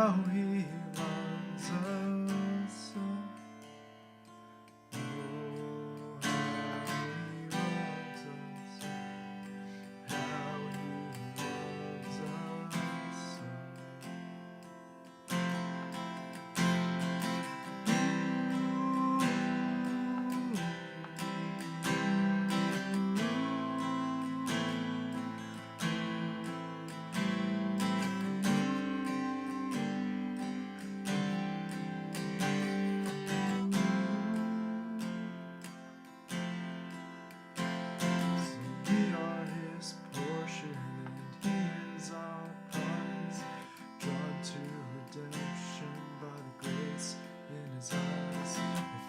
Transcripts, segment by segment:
how he loves us. Oh, how he loves us. How he loves us. We are his portion, and he is our prize, drawn to redemption by the grace in his eyes.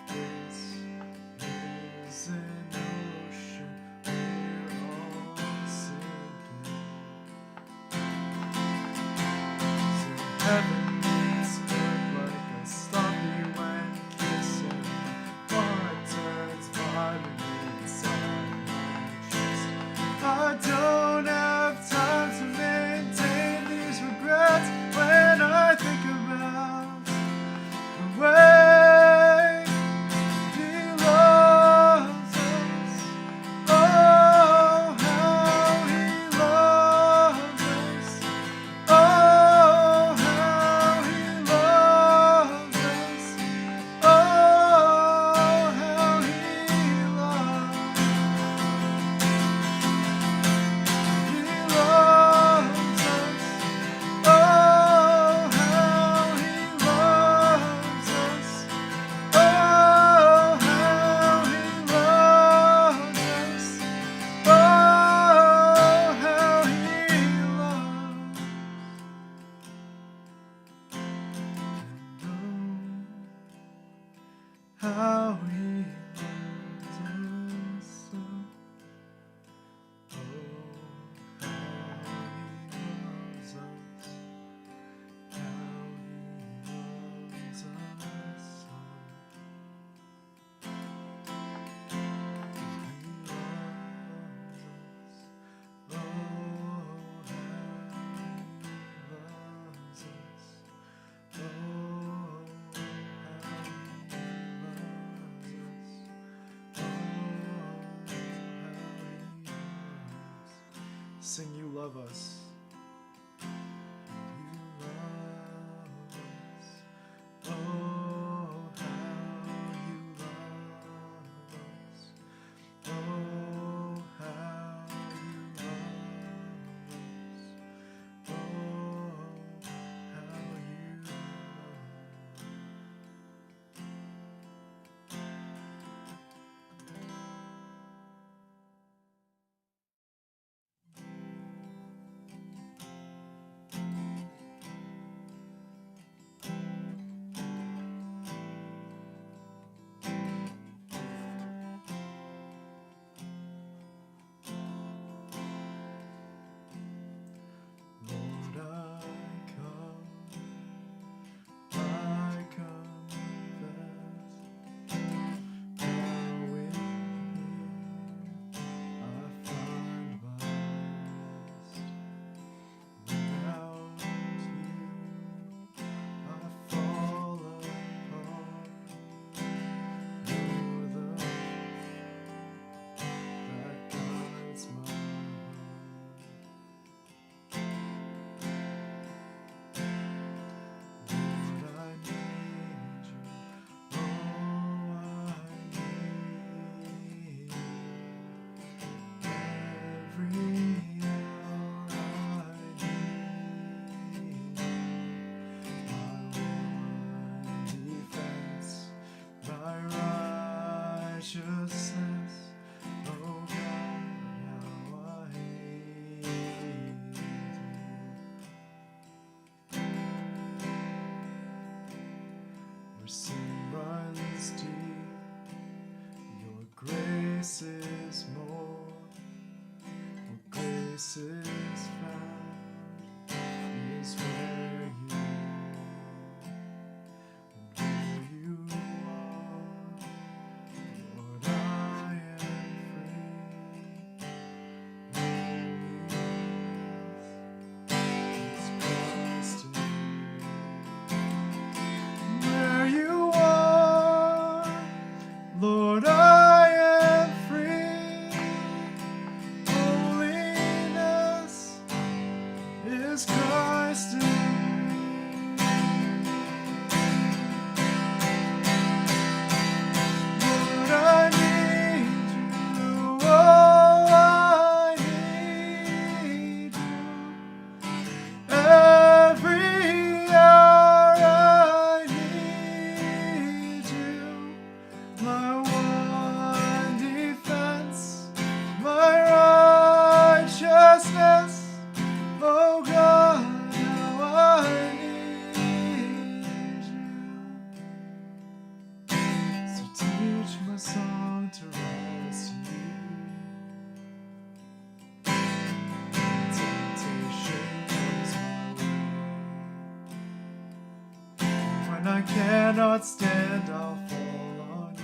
If grace is an ocean, we're all sinking. So heaven meets earth like a sloppy wet kiss, and my heart turns violent inside my chest. I don't have time to maintain these regrets when I think about the way he loves us. Oh, how he loves us. Oh, how he loves us. Oh, how he loves us. He loves us. Oh, how he loves us. Oh, how he loves us. Oh, how he loves. And oh, how he loves us. Oh, how he loves us. How he loves us. Oh, how he loves us. Oh, how he loves us. Sing, you love us. You love us. Oh, how you love us. Oh, how you love us. Oh, how you love. Lord, I confess, now with you I find my rest. Without you I fall apart. You're the that guides my heart. Lord, I need you. Oh, I need you. Every hour I need you. My one defense, my righteousness. Oh God, how I need you. Where sin runs deep, your grace is more. Where grace is found is where you are. And where you are, Lord, I am free. Holy is Christ in me. When I cannot stand, I'll fall on you.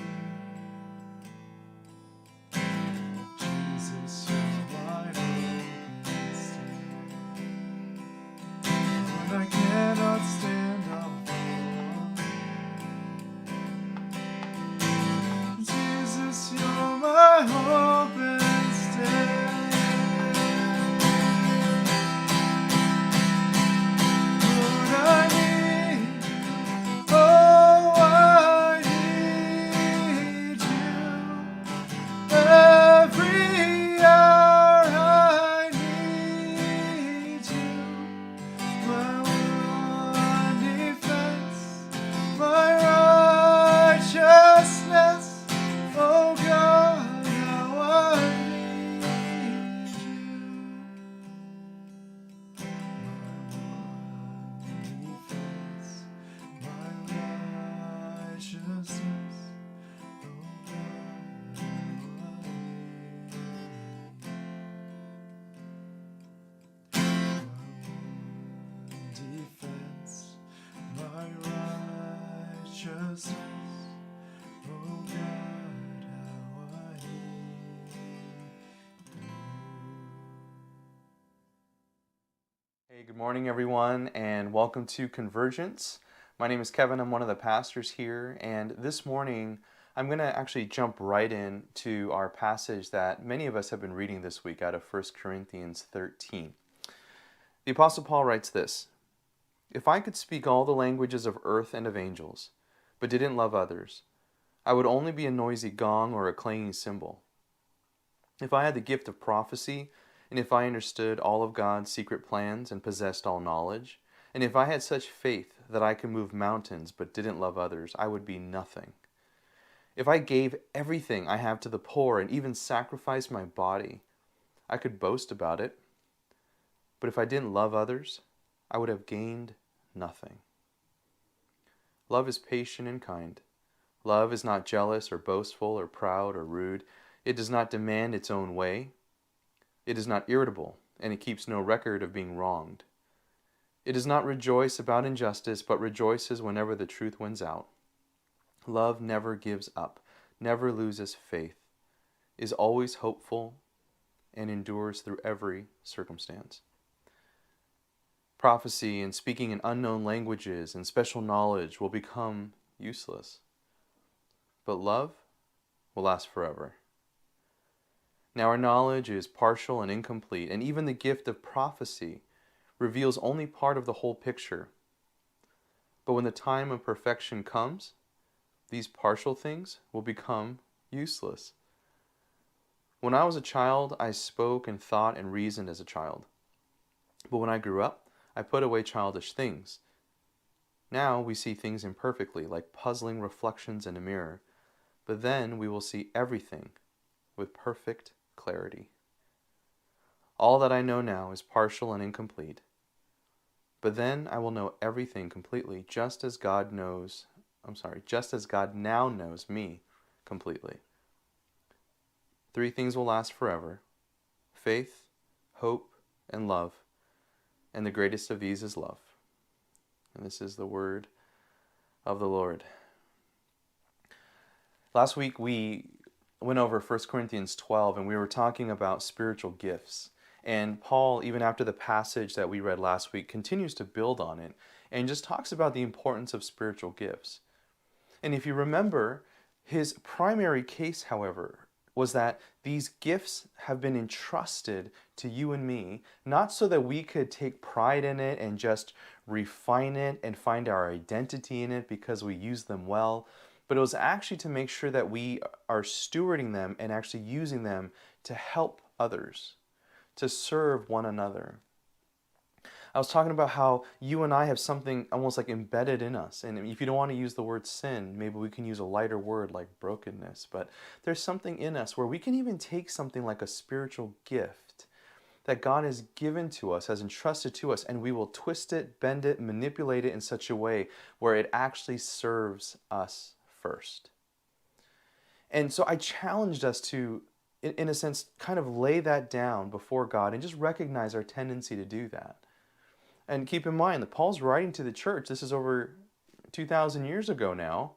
Jesus, you're my hope and stay. When I cannot stand, I'll fall on you. Jesus, you're my hope and stay. Lord, I need, oh, I need you. Every hour I need you. My one defense, my righteousness. Oh God, how I need you. My one defense, my righteousness. Oh God, how I need you. Defense, my righteousness. Oh God, how I need you. Hey, good morning, everyone, and welcome to Convergence. My name is Kevin. I'm one of the pastors here, and this morning I'm going to actually jump right into our passage that many of us have been reading this week out of 1 Corinthians 13. The Apostle Paul writes this: "If I could speak all the languages of earth and of angels, but didn't love others, I would only be a noisy gong or a clanging cymbal. If I had the gift of prophecy, and if I understood all of God's secret plans and possessed all knowledge, and if I had such faith that I could move mountains but didn't love others, I would be nothing. If I gave everything I have to the poor and even sacrificed my body, I could boast about it. But if I didn't love others, I would have gained nothing. Love is patient and kind. Love is not jealous or boastful or proud or rude. It does not demand its own way. It is not irritable, and it keeps no record of being wronged. It does not rejoice about injustice, but rejoices whenever the truth wins out. Love never gives up, never loses faith, is always hopeful, and endures through every circumstance." Prophecy and speaking in unknown languages and special knowledge will become useless, but love will last forever. Now our knowledge is partial and incomplete, and even the gift of prophecy reveals only part of the whole picture. But when the time of perfection comes, these partial things will become useless. When I was a child, I spoke and thought and reasoned as a child. But when I grew up, I put away childish things. Now we see things imperfectly, like puzzling reflections in a mirror. But then we will see everything with perfect clarity. All that I know now is partial and incomplete. But then I will know everything completely, just as God now knows me completely. 3 things will last forever: faith, hope, and love. And the greatest of these is love. And this is the word of the Lord. Last week we went over 1 Corinthians 12, and we were talking about spiritual gifts. And Paul, even after the passage that we read last week, continues to build on it and just talks about the importance of spiritual gifts. And if you remember, his primary case, however, was that these gifts have been entrusted to you and me, not so that we could take pride in it and just refine it and find our identity in it because we use them well, but it was actually to make sure that we are stewarding them and actually using them to help others, to serve one another. I was talking about how you and I have something almost like embedded in us. And if you don't want to use the word sin, maybe we can use a lighter word like brokenness. But there's something in us where we can even take something like a spiritual gift that God has given to us, has entrusted to us, and we will twist it, bend it, manipulate it in such a way where it actually serves us first. And so I challenged us to, in a sense, kind of lay that down before God and just recognize our tendency to do that. And keep in mind that Paul's writing to the church. This is over 2,000 years ago now,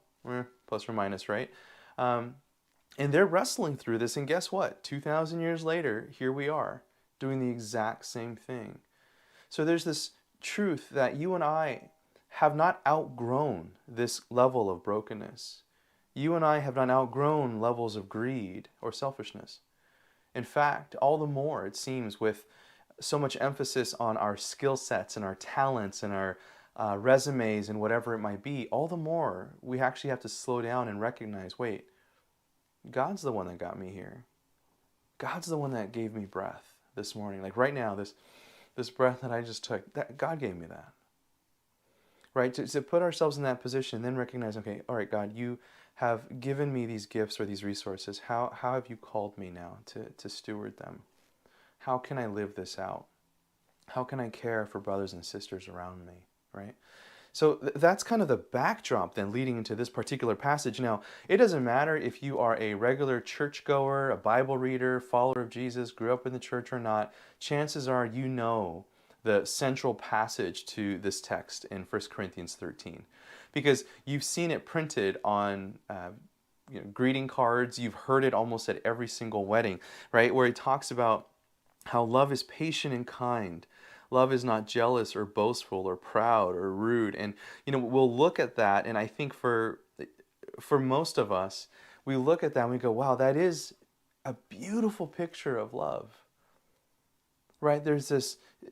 plus or minus, right? And they're wrestling through this, and guess what? 2,000 years later, here we are, doing the exact same thing. So there's this truth that you and I have not outgrown this level of brokenness. You and I have not outgrown levels of greed or selfishness. In fact, all the more, it seems, with so much emphasis on our skill sets and our talents and our resumes and whatever it might be, all the more we actually have to slow down and recognize, wait, God's the one that got me here. God's the one that gave me breath this morning. Like right now, this breath that I just took, that God gave me that. Right? To put ourselves in that position, then recognize, okay, all right, God, you have given me these gifts or these resources. How have you called me now to steward them? How can I live this out? How can I care for brothers and sisters around me? Right? So that's kind of the backdrop then leading into this particular passage. Now, it doesn't matter if you are a regular churchgoer, a Bible reader, follower of Jesus, grew up in the church or not, chances are you know the central passage to this text in 1 Corinthians 13. Because you've seen it printed on greeting cards, you've heard it almost at every single wedding, right? Where it talks about how love is patient and kind. Love is not jealous or boastful or proud or rude. And, we'll look at that, and I think for most of us, we look at that and we go, wow, that is a beautiful picture of love. Right? There's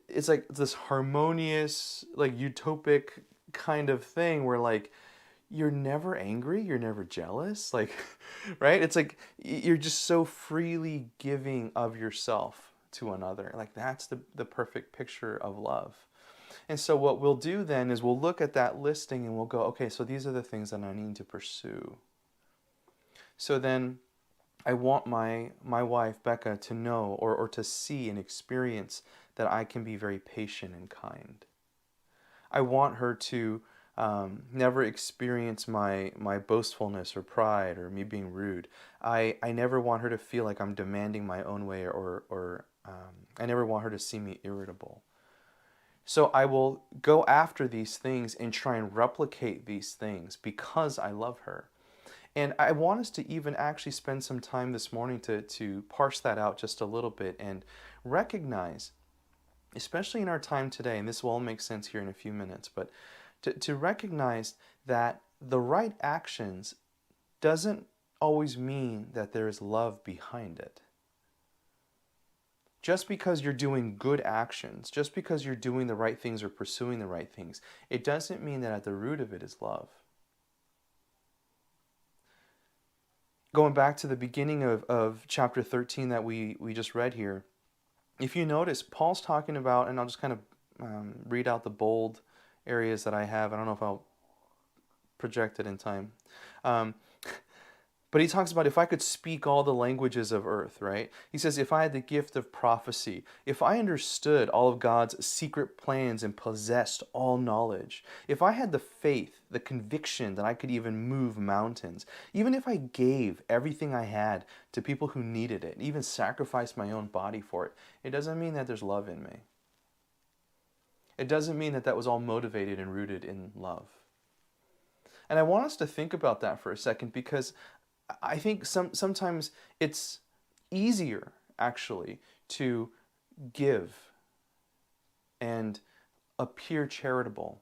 it's like this harmonious, like utopic kind of thing where like, you're never angry, you're never jealous, like, right? It's like you're just so freely giving of yourself to another. Like that's the perfect picture of love. And so what we'll do then is we'll look at that listing and we'll go, okay, so these are the things that I need to pursue. So then I want my wife, Becca, to know or to see and experience that I can be very patient and kind. I want her to never experience my boastfulness or pride or me being rude. I never want her to feel like I'm demanding my own way or I never want her to see me irritable. So I will go after these things and try and replicate these things because I love her. And I want us to even actually spend some time this morning to parse that out just a little bit and recognize, especially in our time today, and this will all make sense here in a few minutes, but to recognize that the right actions doesn't always mean that there is love behind it. Just because you're doing good actions, just because you're doing the right things or pursuing the right things, it doesn't mean that at the root of it is love. Going back to the beginning of chapter 13 that we just read here, if you notice, Paul's talking about, and I'll just kind of read out the bold areas that I have. I don't know if I'll project it in time. But he talks about if I could speak all the languages of earth, right? He says, if I had the gift of prophecy, if I understood all of God's secret plans and possessed all knowledge, if I had the faith, the conviction that I could even move mountains, even if I gave everything I had to people who needed it, even sacrificed my own body for it, it doesn't mean that there's love in me. It doesn't mean that that was all motivated and rooted in love. And I want us to think about that for a second because I think sometimes it's easier, actually, to give and appear charitable.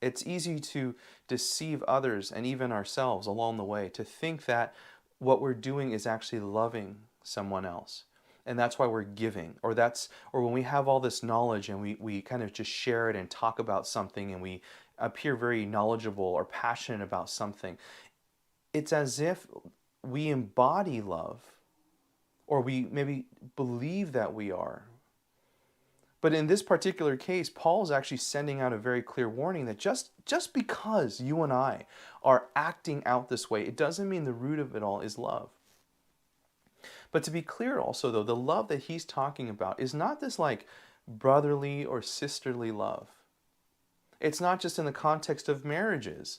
It's easy to deceive others and even ourselves along the way, to think that what we're doing is actually loving someone else. And that's why we're giving, or when we have all this knowledge and we kind of just share it and talk about something and we appear very knowledgeable or passionate about something. It's as if we embody love, or we maybe believe that we are. But in this particular case, Paul is actually sending out a very clear warning that just because you and I are acting out this way, it doesn't mean the root of it all is love. But to be clear also, though, the love that he's talking about is not this like brotherly or sisterly love. It's not just in the context of marriages,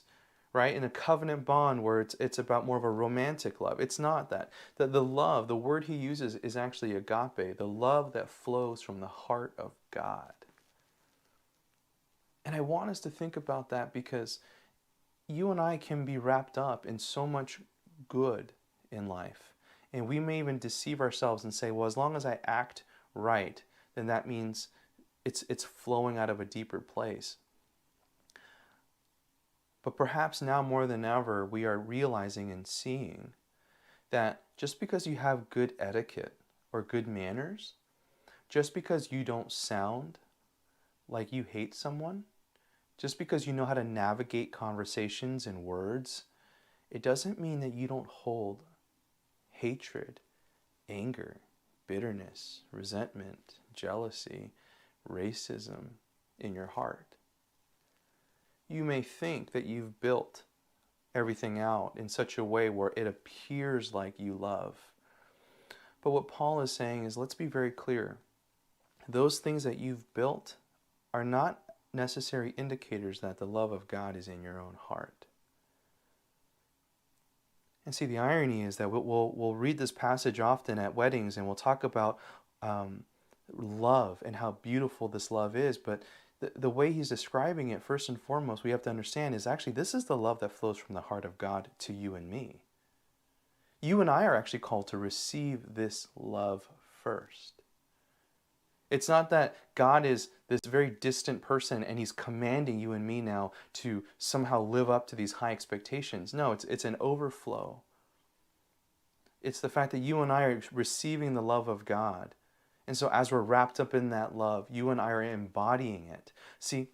right? In a covenant bond where it's about more of a romantic love. It's not that. The love, the word he uses is actually agape, the love that flows from the heart of God. And I want us to think about that because you and I can be wrapped up in so much good in life. And we may even deceive ourselves and say, well, as long as I act right, then that means it's flowing out of a deeper place. But perhaps now more than ever, we are realizing and seeing that just because you have good etiquette or good manners, just because you don't sound like you hate someone, just because you know how to navigate conversations and words, it doesn't mean that you don't hold hatred, anger, bitterness, resentment, jealousy, racism in your heart. You may think that you've built everything out in such a way where it appears like you love. But what Paul is saying is, let's be very clear. Those things that you've built are not necessary indicators that the love of God is in your own heart. And see, the irony is that we'll read this passage often at weddings and we'll talk about love and how beautiful this love is, but the way he's describing it, first and foremost, we have to understand is actually this is the love that flows from the heart of God to you and me. You and I are actually called to receive this love first. It's not that God is this very distant person and he's commanding you and me now to somehow live up to these high expectations. No, it's an overflow. It's the fact that you and I are receiving the love of God. And so as we're wrapped up in that love, you and I are embodying it. See,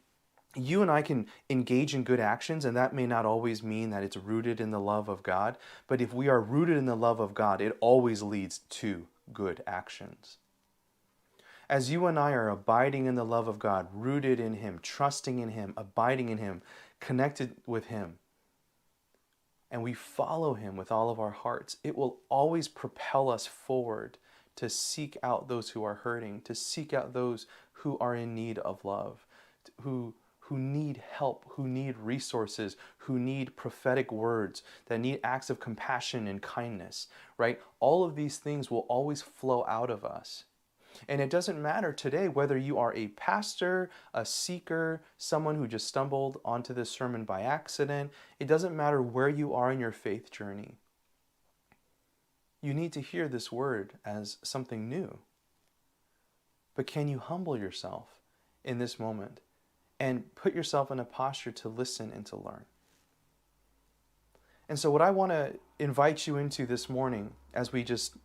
you and I can engage in good actions, and that may not always mean that it's rooted in the love of God. But if we are rooted in the love of God, it always leads to good actions. As you and I are abiding in the love of God, rooted in Him, trusting in Him, abiding in Him, connected with Him, and we follow Him with all of our hearts, it will always propel us forward to seek out those who are hurting, to seek out those who are in need of love, who need help, who need resources, who need prophetic words, that need acts of compassion and kindness, right? All of these things will always flow out of us. And it doesn't matter today whether you are a pastor, a seeker, someone who just stumbled onto this sermon by accident. It doesn't matter where you are in your faith journey. You need to hear this word as something new. But can you humble yourself in this moment and put yourself in a posture to listen and to learn? And so what I want to invite you into this morning, as we just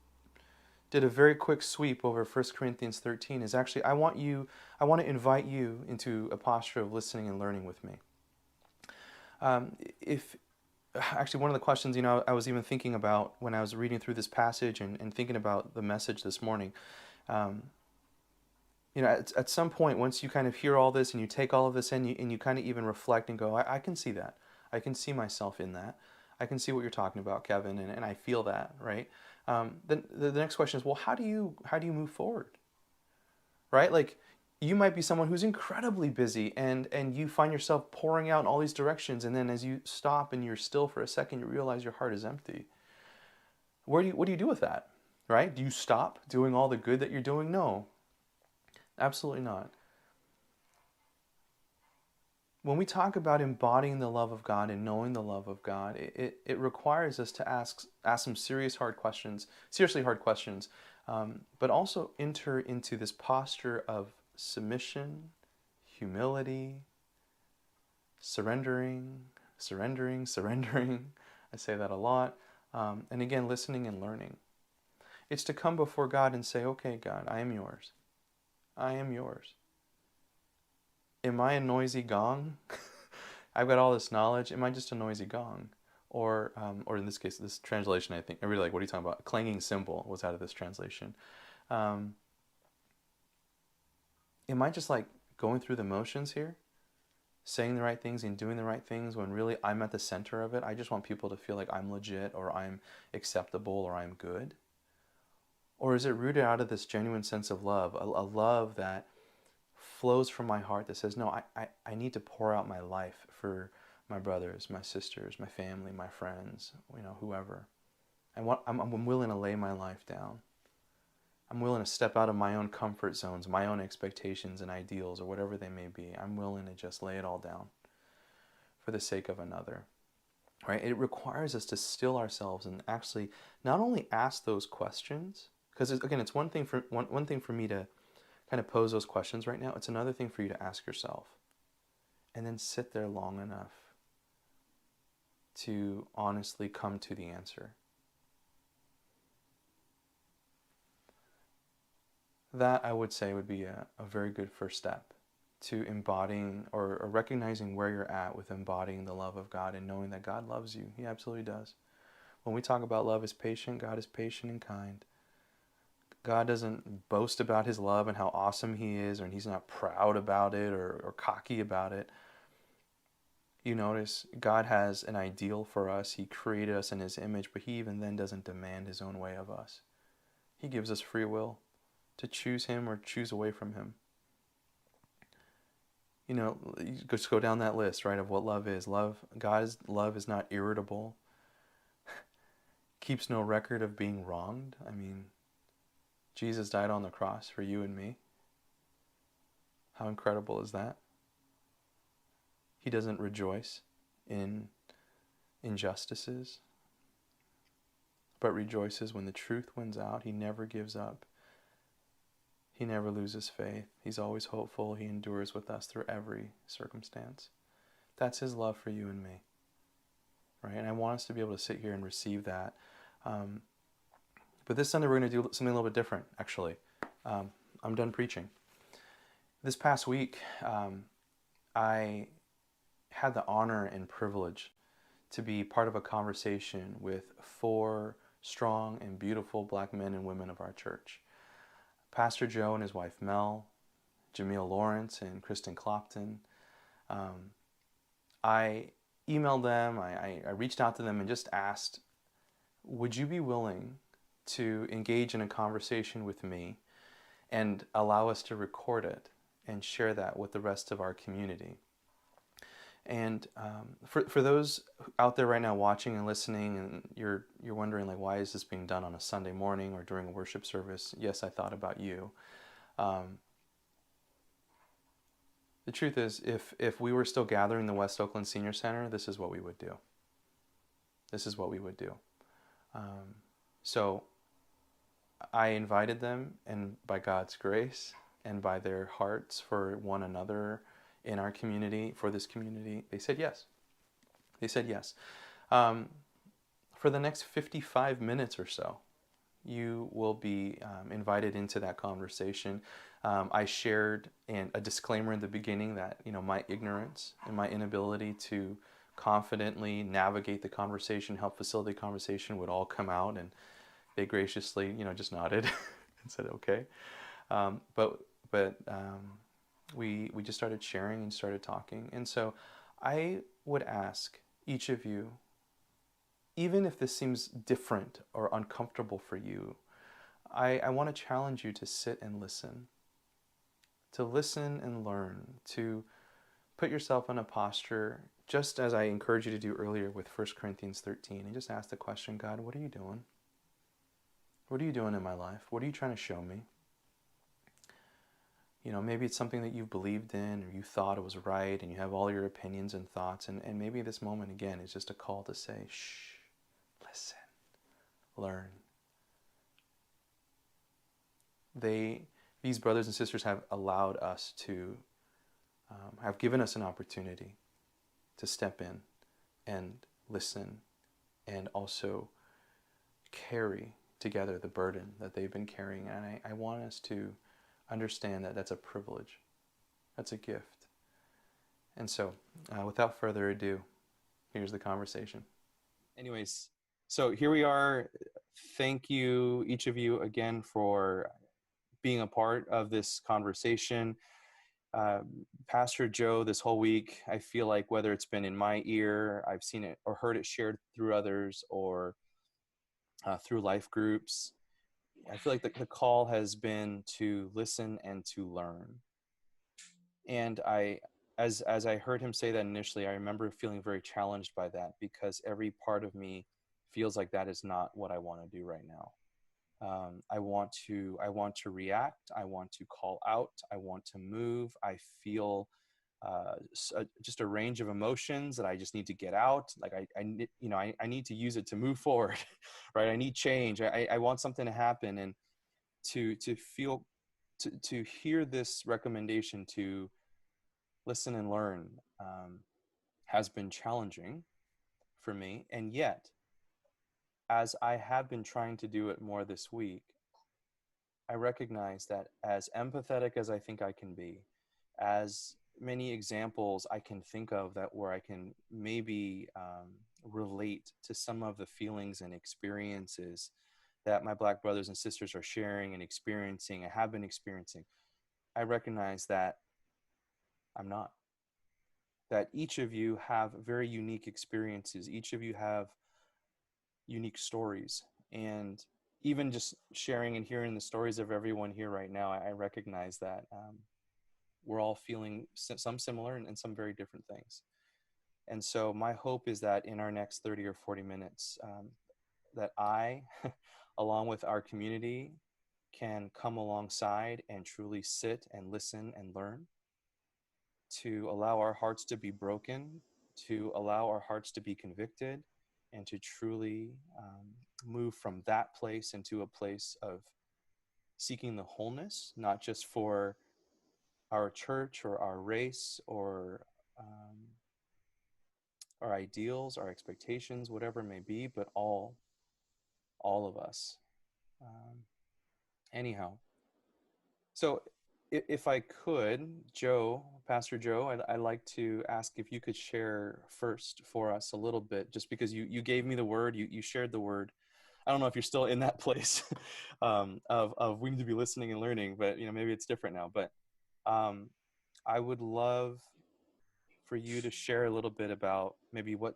did a very quick sweep over 1 Corinthians 13, is actually I want to invite you into a posture of listening and learning with me. Actually, one of the questions, I was even thinking about when I was reading through this passage and thinking about the message this morning, at some point, once you kind of hear all this and you take all of this in, and you kind of even reflect and go, I can see that. I can see myself in that. I can see what you're talking about, Kevin, and I feel that, right? Then the next question is, well, how do you move forward, right? Like, you might be someone who's incredibly busy and you find yourself pouring out in all these directions, and then as you stop and you're still for a second, you realize your heart is empty. What do you do with that, right? Do you stop doing all the good that you're doing? No, absolutely not. When we talk about embodying the love of God and knowing the love of God, it requires us to ask some seriously hard questions, but also enter into this posture of submission, humility, surrendering. I say that a lot. And again, listening and learning. It's to come before God and say, okay, God, I am yours. I am yours. Am I a noisy gong? I've got all this knowledge. Am I just a noisy gong? Or in this case, this translation, I really like, what are you talking about? Clanging cymbal was out of this translation. Am I just like going through the motions here? Saying the right things and doing the right things when really I'm at the center of it? I just want people to feel like I'm legit or I'm acceptable or I'm good? Or is it rooted out of this genuine sense of love, a love that flows from my heart that says, no, I need to pour out my life for my brothers, my sisters, my family, my friends, whoever. I'm willing to lay my life down. I'm willing to step out of my own comfort zones, my own expectations and ideals, or whatever they may be. I'm willing to just lay it all down for the sake of another. Right? It requires us to still ourselves and actually not only ask those questions, because again, it's one thing for me to kind of pose those questions right now. It's another thing for you to ask yourself, and then sit there long enough to honestly come to the answer. That, I would say, would be a very good first step to embodying or recognizing where you're at with embodying the love of God and knowing that God loves you. He absolutely does. When we talk about love is patient, God is patient and kind. God doesn't boast about his love and how awesome he is, and he's not proud about it or cocky about it. You notice God has an ideal for us. He created us in his image, but he even then doesn't demand his own way of us. He gives us free will to choose him or choose away from him. You just go down that list, right, of what love is. God's love is not irritable, keeps no record of being wronged. I mean, Jesus died on the cross for you and me. How incredible is that? He doesn't rejoice in injustices, but rejoices when the truth wins out. He never gives up. He never loses faith. He's always hopeful. He endures with us through every circumstance. That's his love for you and me. Right? And I want us to be able to sit here and receive that. But this Sunday we're going to do something a little bit different, actually. I'm done preaching. This past week, I had the honor and privilege to be part of a conversation with 4 strong and beautiful black men and women of our church. Pastor Joe and his wife Mel, Jamil Lawrence and Kirsten Clopton. I emailed them, I reached out to them and just asked, would you be willing to engage in a conversation with me and allow us to record it and share that with the rest of our community? And for those out there right now watching and listening, and you're wondering, like, why is this being done on a Sunday morning or during a worship service? Yes, I thought about you. The truth is, if we were still gathering in the West Oakland Senior Center, this is what we would do. This is what we would do. So I invited them, and by God's grace and by their hearts for one another in our community, for this community, they said yes. They said yes. For the next 55 minutes or so, you will be invited into that conversation. I shared a disclaimer in the beginning that my ignorance and my inability to confidently navigate the conversation, help facilitate the conversation, would all come out, and they graciously just nodded and said okay. But we just started sharing and started talking. And so I would ask each of you, even if this seems different or uncomfortable for you, I want to challenge you to sit and listen. To listen and learn, to put yourself in a posture, just as I encouraged you to do earlier with 1 Corinthians 13, and just ask the question, God, what are you doing? What are you doing in my life? What are you trying to show me? Maybe it's something that you've believed in or you thought it was right and you have all your opinions and thoughts, and maybe this moment again is just a call to say, shh, listen, learn. These brothers and sisters have allowed us to, have given us an opportunity to step in and listen and also carry together the burden that they've been carrying. And I want us to understand that that's a privilege. That's a gift. And so, without further ado, here's the conversation. Anyways, so here we are. Thank you, each of you, again, for being a part of this conversation. Pastor Joe, this whole week, I feel like whether it's been in my ear, I've seen it or heard it shared through others, or through life groups, I feel like the call has been to listen and to learn. And as I heard him say that initially, I remember feeling very challenged by that, because every part of me feels like that is not what I want to do right now. I want to react. I want to call out. I want to move. I feel just a range of emotions that I just need to get out. Like I need to use it to move forward, right? I need change. I want something to happen, and to feel, to hear this recommendation to listen and learn has been challenging for me. And yet, as I have been trying to do it more this week, I recognize that as empathetic as I think I can be, as many examples I can think of that where I can maybe relate to some of the feelings and experiences that my Black brothers and sisters are sharing and experiencing, I have been experiencing, I recognize that I'm not. That each of you have very unique experiences. Each of you have unique stories. And even just sharing and hearing the stories of everyone here right now, I recognize that we're all feeling some similar and some very different things. And so my hope is that in our next 30 or 40 minutes, that I, along with our community, can come alongside and truly sit and listen and learn, to allow our hearts to be broken, to allow our hearts to be convicted, and to truly move from that place into a place of seeking the wholeness, not just for our church or our race or our ideals, our expectations, whatever it may be, but all of us. Anyhow, so if I could, Joe, Pastor Joe, I'd like to ask if you could share first for us a little bit, just because you gave me the word, you shared the word. I don't know if you're still in that place of we need to be listening and learning, but maybe it's different now. But I would love for you to share a little bit about maybe what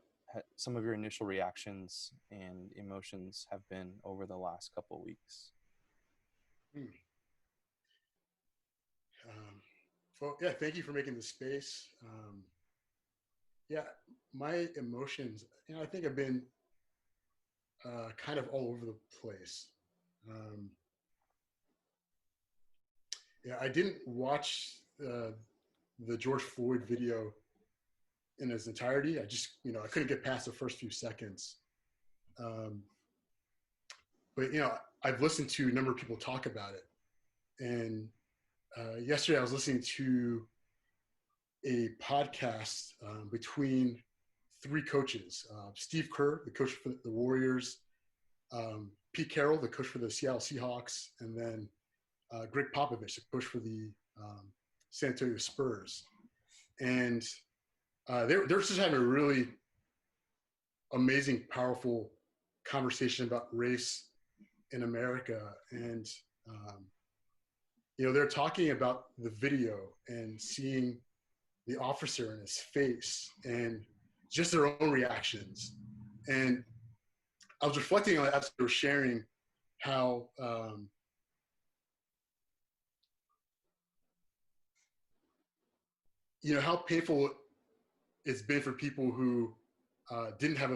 some of your initial reactions and emotions have been over the last couple of weeks. Well, yeah, thank you for making the space. Yeah, my emotions, I think I've been kind of all over the place. Yeah, I didn't watch the George Floyd video in its entirety. I just, I couldn't get past the first few seconds. But, I've listened to a number of people talk about it. And yesterday I was listening to a podcast between three coaches, Steve Kerr, the coach for the Warriors, Pete Carroll, the coach for the Seattle Seahawks, and then Greg Popovich, the coach for the San Antonio Spurs. And they're just having a really amazing, powerful conversation about race in America. And, they're talking about the video and seeing the officer in his face and just their own reactions. And I was reflecting on that as they were sharing how how painful it's been for people who didn't have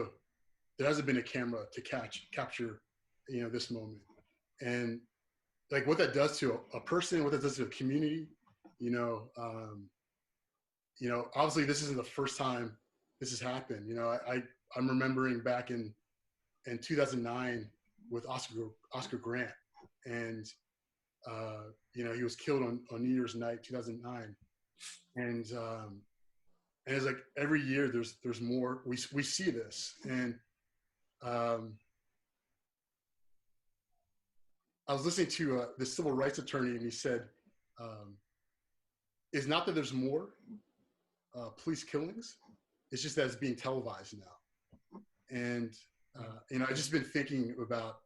there hasn't been a camera to capture this moment, and like what that does to a person, what that does to a community. Obviously this isn't the first time this has happened. I'm remembering back in 2009 with Oscar Grant, and he was killed on New Year's night 2009, and it's like every year there's more. We see this, and I was listening to the civil rights attorney, and he said, "It's not that there's more police killings; it's just that it's being televised now." And I've just been thinking about,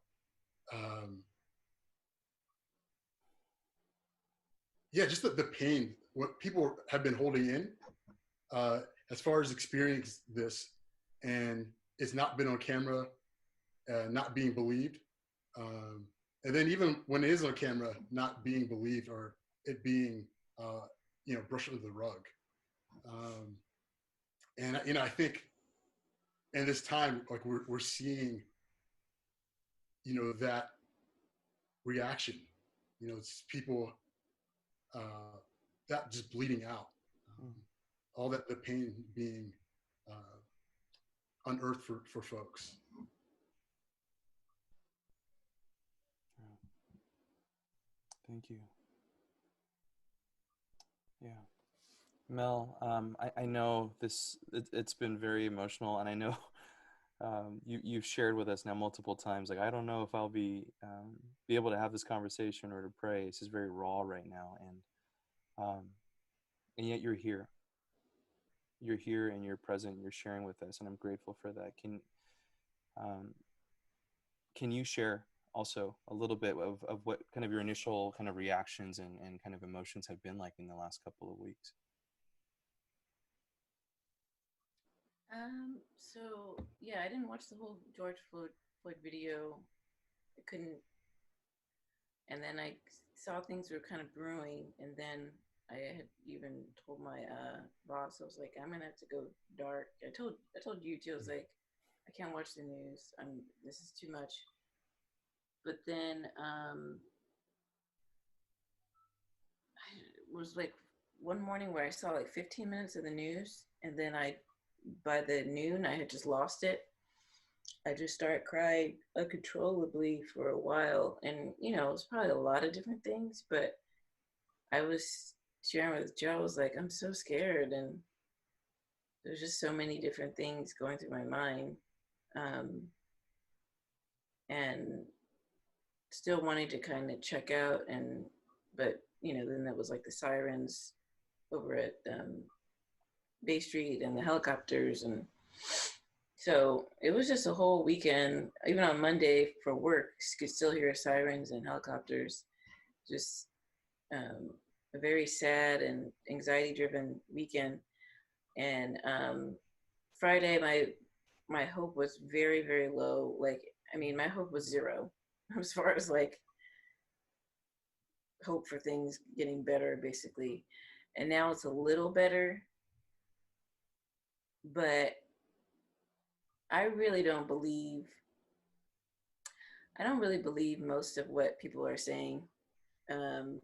just the pain what people have been holding in as far as experiencing this, and it's not been on camera, not being believed. And then even when it is on camera, not being believed, or it being, brushed under the rug. And I think in this time, like we're seeing, that reaction. It's people that just bleeding out, all that the pain being unearthed for folks. Thank you. Yeah. Mel, I know it's been very emotional, and I know you've shared with us now multiple times, like, I don't know if I'll be able to have this conversation or to pray. It's just very raw right now, and yet you're here. You're here and you're present. You're sharing with us, and I'm grateful for that. Can you share also a little bit of what kind of your initial kind of reactions and kind of emotions have been like in the last couple of weeks? So yeah, I didn't watch the whole George Floyd video. I couldn't, and then I saw things were kind of brewing, and then I had even told my boss, I was like, I'm gonna have to go dark. I told you too. I was like, I can't watch the news. This is too much. But then I was like one morning where I saw like 15 minutes of the news, and then by the noon I had just lost it. I just started crying uncontrollably for a while, and it was probably a lot of different things, but I was sharing with Joe. I was like, I'm so scared, and there's just so many different things going through my mind, and still wanting to kind of check out, but then that was like the sirens over at Bay Street and the helicopters, and so it was just a whole weekend. Even on Monday for work, you could still hear sirens and helicopters. Just a very sad and anxiety-driven weekend. And Friday, my hope was very, very low. Like, my hope was zero as far as like hope for things getting better, basically. And now it's a little better, but I really don't really believe most of what people are saying about,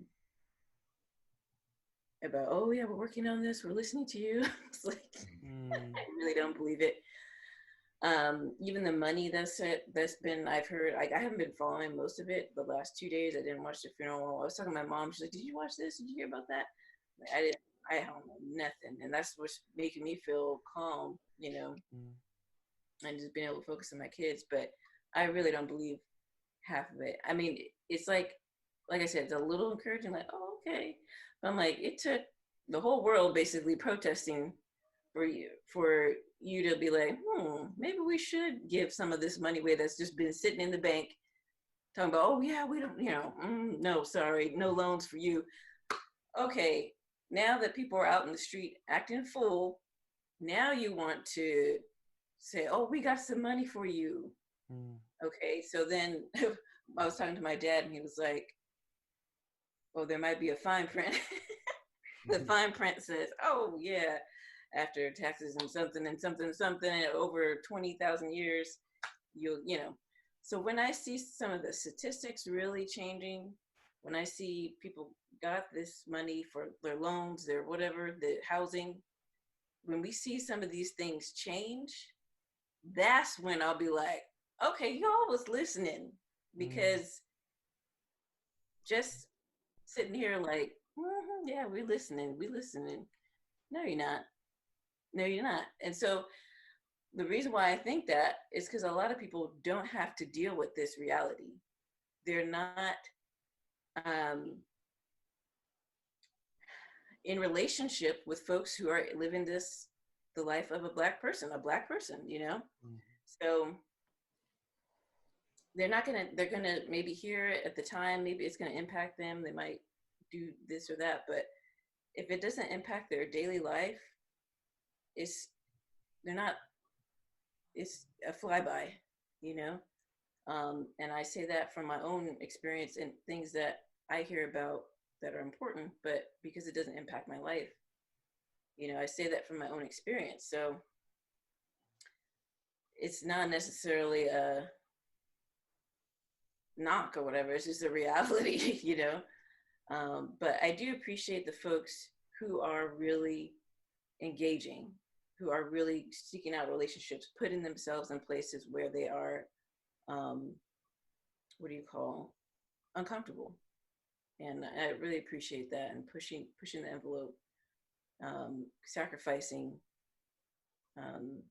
oh yeah, we're working on this, we're listening to you. It's like, I really don't believe it. Even the money that's been, I've heard, I haven't been following most of it the last 2 days. I didn't watch the funeral. I was talking to my mom. She's like, did you watch this? Did you hear about that? I don't know nothing. And that's what's making me feel calm, and just being able to focus on my kids. But I really don't believe half of it. It's like I said, it's a little encouraging, like, oh, okay. But I'm like, it took the whole world basically protesting for you to be like, maybe we should give some of this money away that's just been sitting in the bank, talking about, oh yeah, we don't, no, sorry, no loans for you. Okay, now that people are out in the street acting a fool, now you want to say, oh, we got some money for you. Okay, so then I was talking to my dad, and he was like, well, there might be a fine print. The fine print says, oh yeah, after taxes and something over 20,000 years, So when I see some of the statistics really changing, when I see people got this money for their loans, their whatever, the housing, when we see some of these things change, that's when I'll be like, okay, y'all was listening, because just sitting here like, yeah, we're listening. No, you're not. And so the reason why I think that is because a lot of people don't have to deal with this reality. They're not in relationship with folks who are living the life of a black person, So they're gonna maybe hear it at the time, maybe it's gonna impact them, they might do this or that, but if it doesn't impact their daily life, it's a flyby, and I say that from my own experience and things that I hear about that are important, but because it doesn't impact my life, I say that from my own experience. So it's not necessarily knock or whatever. It's just a reality, you know. But I do appreciate the folks who are really engaging, who are really seeking out relationships, putting themselves in places where they are, what do you call, uncomfortable. And I really appreciate that, and pushing the envelope, sacrificing. Um,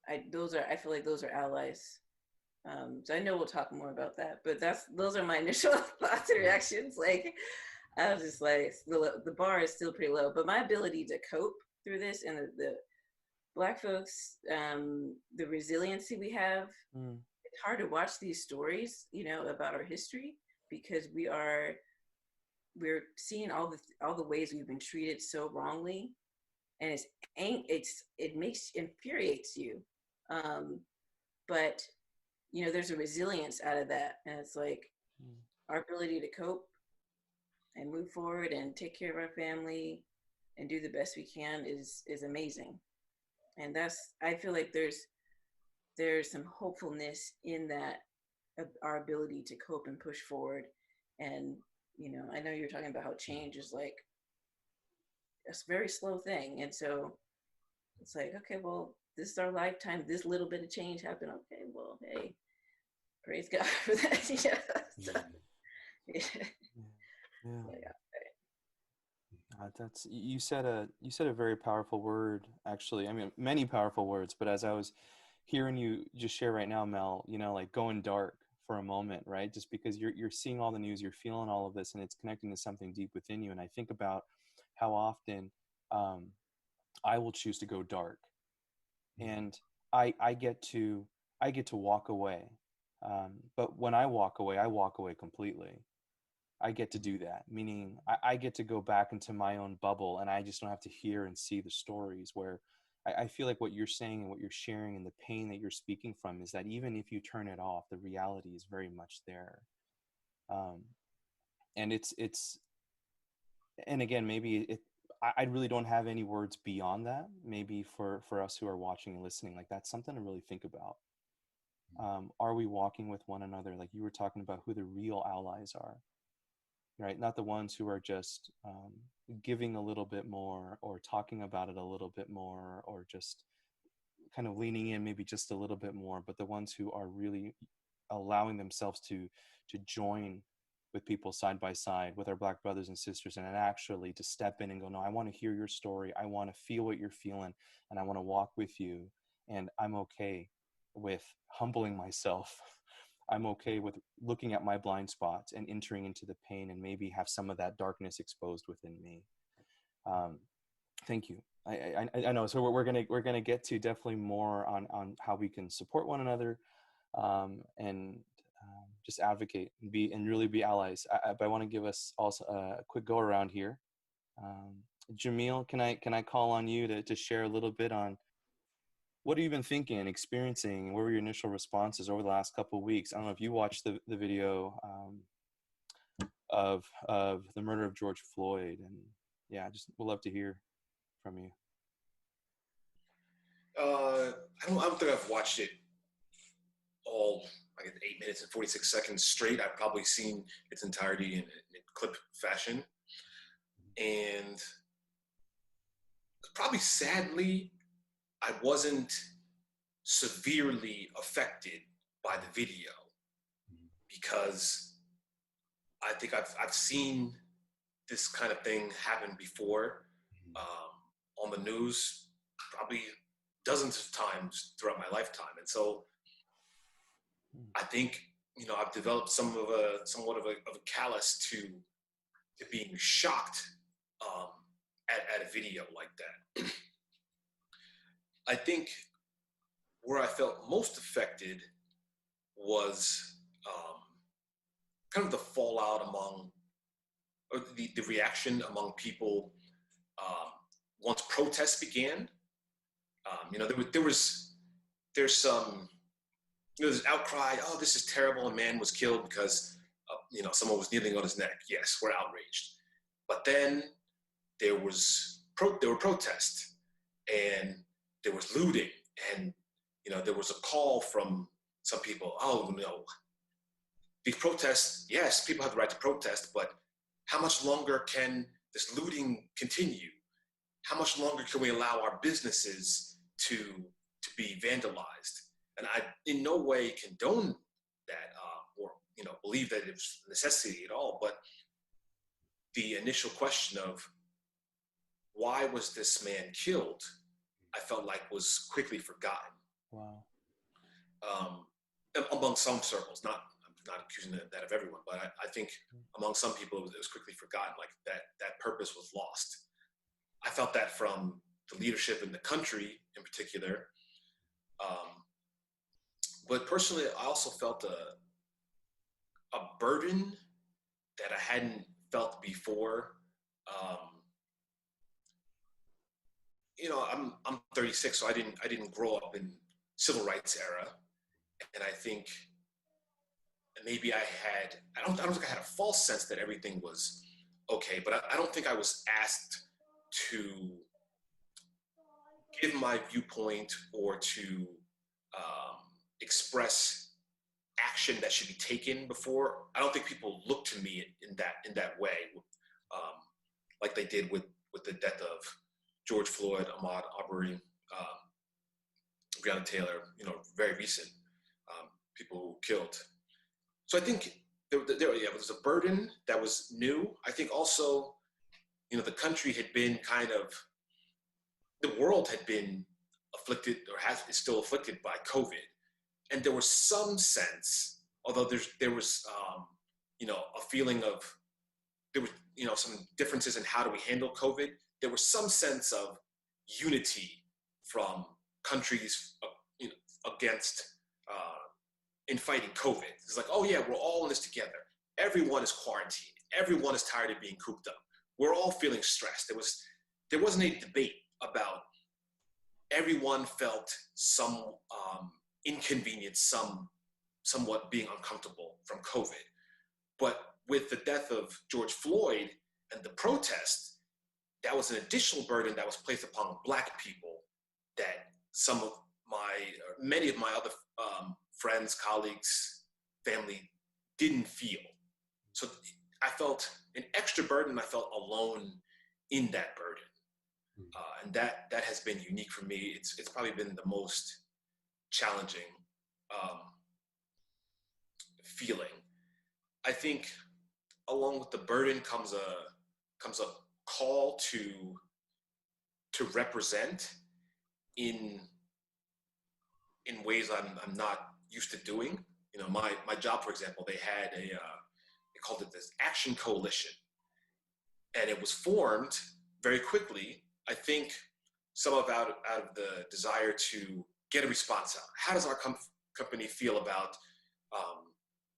I feel like those are allies. So I know we'll talk more about that, but those are my initial thoughts and reactions. Like, I was just like, the bar is still pretty low, but my ability to cope through this, and the Black folks, the resiliency we have, it's hard to watch these stories, you know, about our history, because we're seeing all the ways we've been treated so wrongly, and it infuriates you. But you know, there's a resilience out of that, and it's like our ability to cope and move forward and take care of our family and do the best we can is amazing. And I feel like there's some hopefulness in that, our ability to cope and push forward. And you know, I know you're talking about how change is like a very slow thing, and so it's like, okay, well, this is our lifetime, this little bit of change happened, okay, well, hey, praise God for that. Yeah. So, yeah. Yeah. That's you said a very powerful word, actually. I mean, many powerful words, but as I was hearing you just share right now, Mel, you know, like going dark for a moment, right? Just because you're seeing all the news, you're feeling all of this, and it's connecting to something deep within you. And I think about how often I will choose to go dark, and I get to walk away. But when I walk away completely. I get to do that, meaning I get to go back into my own bubble, and I just don't have to hear and see the stories. Where I feel like what you're saying and what you're sharing and the pain that you're speaking from is that even if you turn it off, the reality is very much there. And and again, I really don't have any words beyond that. Maybe for us who are watching and listening, like that's something to really think about. Are we walking with one another? Like you were talking about who the real allies are, right? Not the ones who are just giving a little bit more or talking about it a little bit more or just kind of leaning in maybe just a little bit more, but the ones who are really allowing themselves to join with people side by side with our Black brothers and sisters, and actually to step in and go, no, I want to hear your story. I want to feel what you're feeling, and I want to walk with you. And I'm okay with humbling myself. I'm okay with looking at my blind spots and entering into the pain and maybe have some of that darkness exposed within me. Thank you. I know. So we're gonna get to definitely more on how we can support one another, and just advocate and really be allies. But I want to give us also a quick go around here. Jamil, can I call on you to share a little bit on what have you been thinking and experiencing? What were your initial responses over the last couple of weeks? I don't know if you watched the video of the murder of George Floyd, and yeah, just would love to hear from you. I don't think I've watched it all, I guess 8 minutes and 46 seconds straight. I've probably seen its entirety in clip fashion. And probably sadly, I wasn't severely affected by the video because I think I've seen this kind of thing happen before on the news, probably dozens of times throughout my lifetime. And so I think, you know, I've developed somewhat of a callus to being shocked at a video like that. I think where I felt most affected was kind of the fallout among, or the reaction among people once protests began. You know, there's outcry, oh, this is terrible, a man was killed because you know, someone was kneeling on his neck. Yes, we're outraged. But then there were protests, and there was looting, and you know, there was a call from some people, oh no, these protests, yes, people have the right to protest, but how much longer can this looting continue? How much longer can we allow our businesses to be vandalized? And I in no way condone that or believe that it's a necessity at all. But the initial question of why was this man killed, I felt like was quickly forgotten. Wow. Among some circles, I'm not accusing that of everyone, but I think among some people it was quickly forgotten, like that purpose was lost. I felt that from the leadership in the country in particular. But personally, I also felt a burden that I hadn't felt before. I'm 36, so I didn't grow up in civil rights era, and I think maybe I don't think I had a false sense that everything was okay, but I don't think I was asked to give my viewpoint or to express action that should be taken before. I don't think people look to me in that way, like they did with the death of George Floyd, Ahmaud Arbery, Breonna Taylor. Very recent people who killed. So I think there was a burden that was new. I think also, the country had been the world had been afflicted or is still afflicted by COVID. And there was some sense, although there was a feeling of, there was, some differences in how do we handle COVID. There was some sense of unity from countries, against, in fighting COVID. It's like, oh yeah, we're all in this together. Everyone is quarantined. Everyone is tired of being cooped up. We're all feeling stressed. There wasn't a debate about. Everyone felt some inconvenience, somewhat being uncomfortable from COVID. But with the death of George Floyd and the protest, that was an additional burden that was placed upon Black people that many of my other friends, colleagues, family didn't feel. So I felt an extra burden. I felt alone in that burden. And that has been unique for me. It's probably been the most challenging feeling. I think along with the burden comes a call to represent in ways I'm not used to doing. My job, for example, they had they called it this Action Coalition, and it was formed very quickly. I think some out of the desire to get a response out. How does our company feel about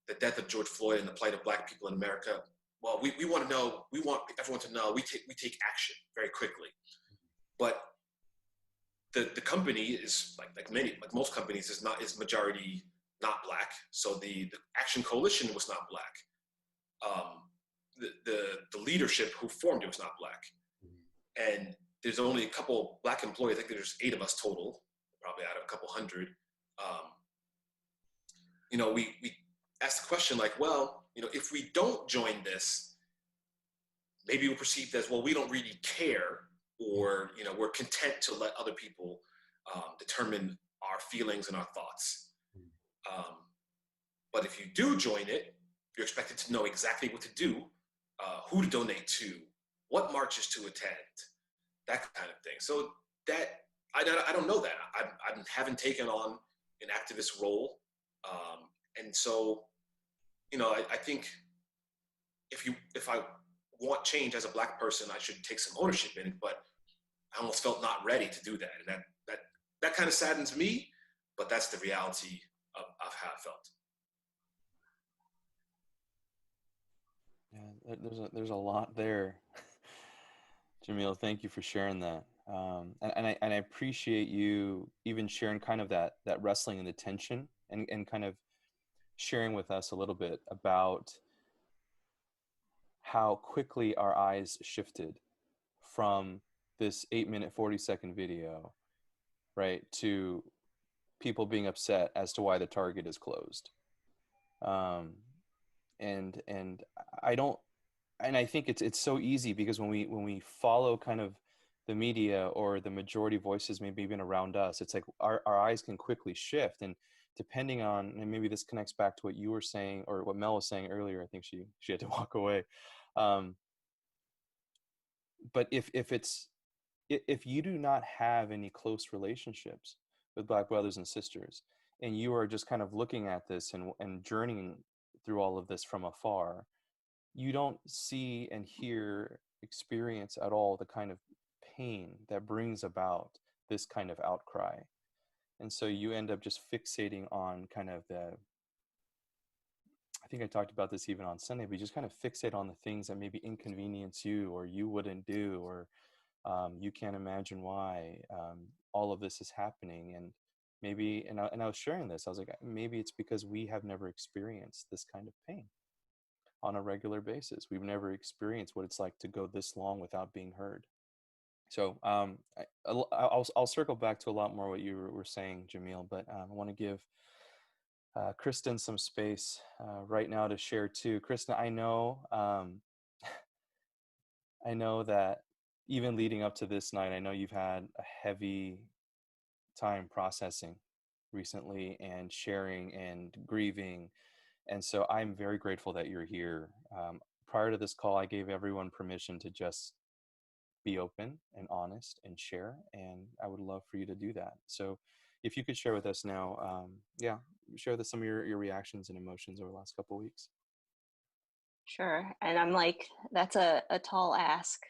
the death of George Floyd and the plight of Black people in America? Well, we want to know. We want everyone to know. We take action very quickly. But the company is like most companies is majority not Black. So the Action Coalition was not Black. The leadership who formed it was not Black, and there's only a couple Black employees. I think there's 8 of us total, probably out of a couple hundred. We asked the question like, well, if we don't join this, maybe we're perceived as, well, we don't really care, or we're content to let other people determine our feelings and our thoughts. But if you do join it, you're expected to know exactly what to do, who to donate to, what marches to attend, that kind of thing. So that I don't know that. I haven't taken on an activist role, and so I think if I want change as a Black person, I should take some ownership in it. But I almost felt not ready to do that, and that kind of saddens me. But that's the reality of how I felt. Yeah, there's a lot there. Jamil, thank you for sharing that. And I appreciate you even sharing kind of that wrestling and the tension, and kind of sharing with us a little bit about how quickly our eyes shifted from this 8-minute 40-second video, right, to people being upset as to why the Target is closed. And I don't, and I think it's so easy because when we follow kind of the media or the majority voices maybe even around us, it's like our eyes can quickly shift. And depending on, and maybe this connects back to what you were saying or what Mel was saying earlier, I think she had to walk away. um, but if you do not have any close relationships with Black brothers and sisters, and you are just kind of looking at this and journeying through all of this from afar, you don't see and hear, experience at all the kind of pain that brings about this kind of outcry. And so you end up just fixating on kind of I think I talked about this even on Sunday, but you just kind of fixate on the things that maybe inconvenience you or you wouldn't do, or you can't imagine why all of this is happening. And maybe, and I was sharing this, I was like, maybe it's because we have never experienced this kind of pain on a regular basis. We've never experienced what it's like to go this long without being heard. So I'll circle back to a lot more what you were saying, Jamil, but I want to give Kristen some space right now to share too. Kristen, I know that even leading up to this night, I know you've had a heavy time processing recently and sharing and grieving. And so I'm very grateful that you're here. Prior to this call, I gave everyone permission to just be open and honest and share. And I would love for you to do that. So if you could share with us now, share some of your reactions and emotions over the last couple of weeks. Sure. And I'm like, that's a tall ask.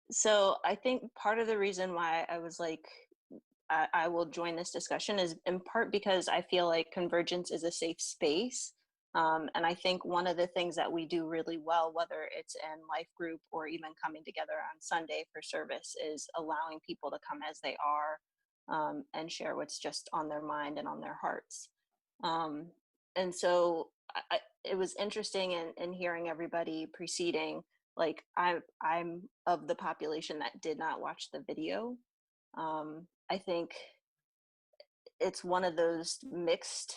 So I think part of the reason why I was like, I will join this discussion is in part because I feel like Convergence is a safe space. And I think one of the things that we do really well, whether it's in life group or even coming together on Sunday for service, is allowing people to come as they are and share what's just on their mind and on their hearts. And so it was interesting in hearing everybody preceding. Like I'm of the population that did not watch the video. I think it's one of those mixed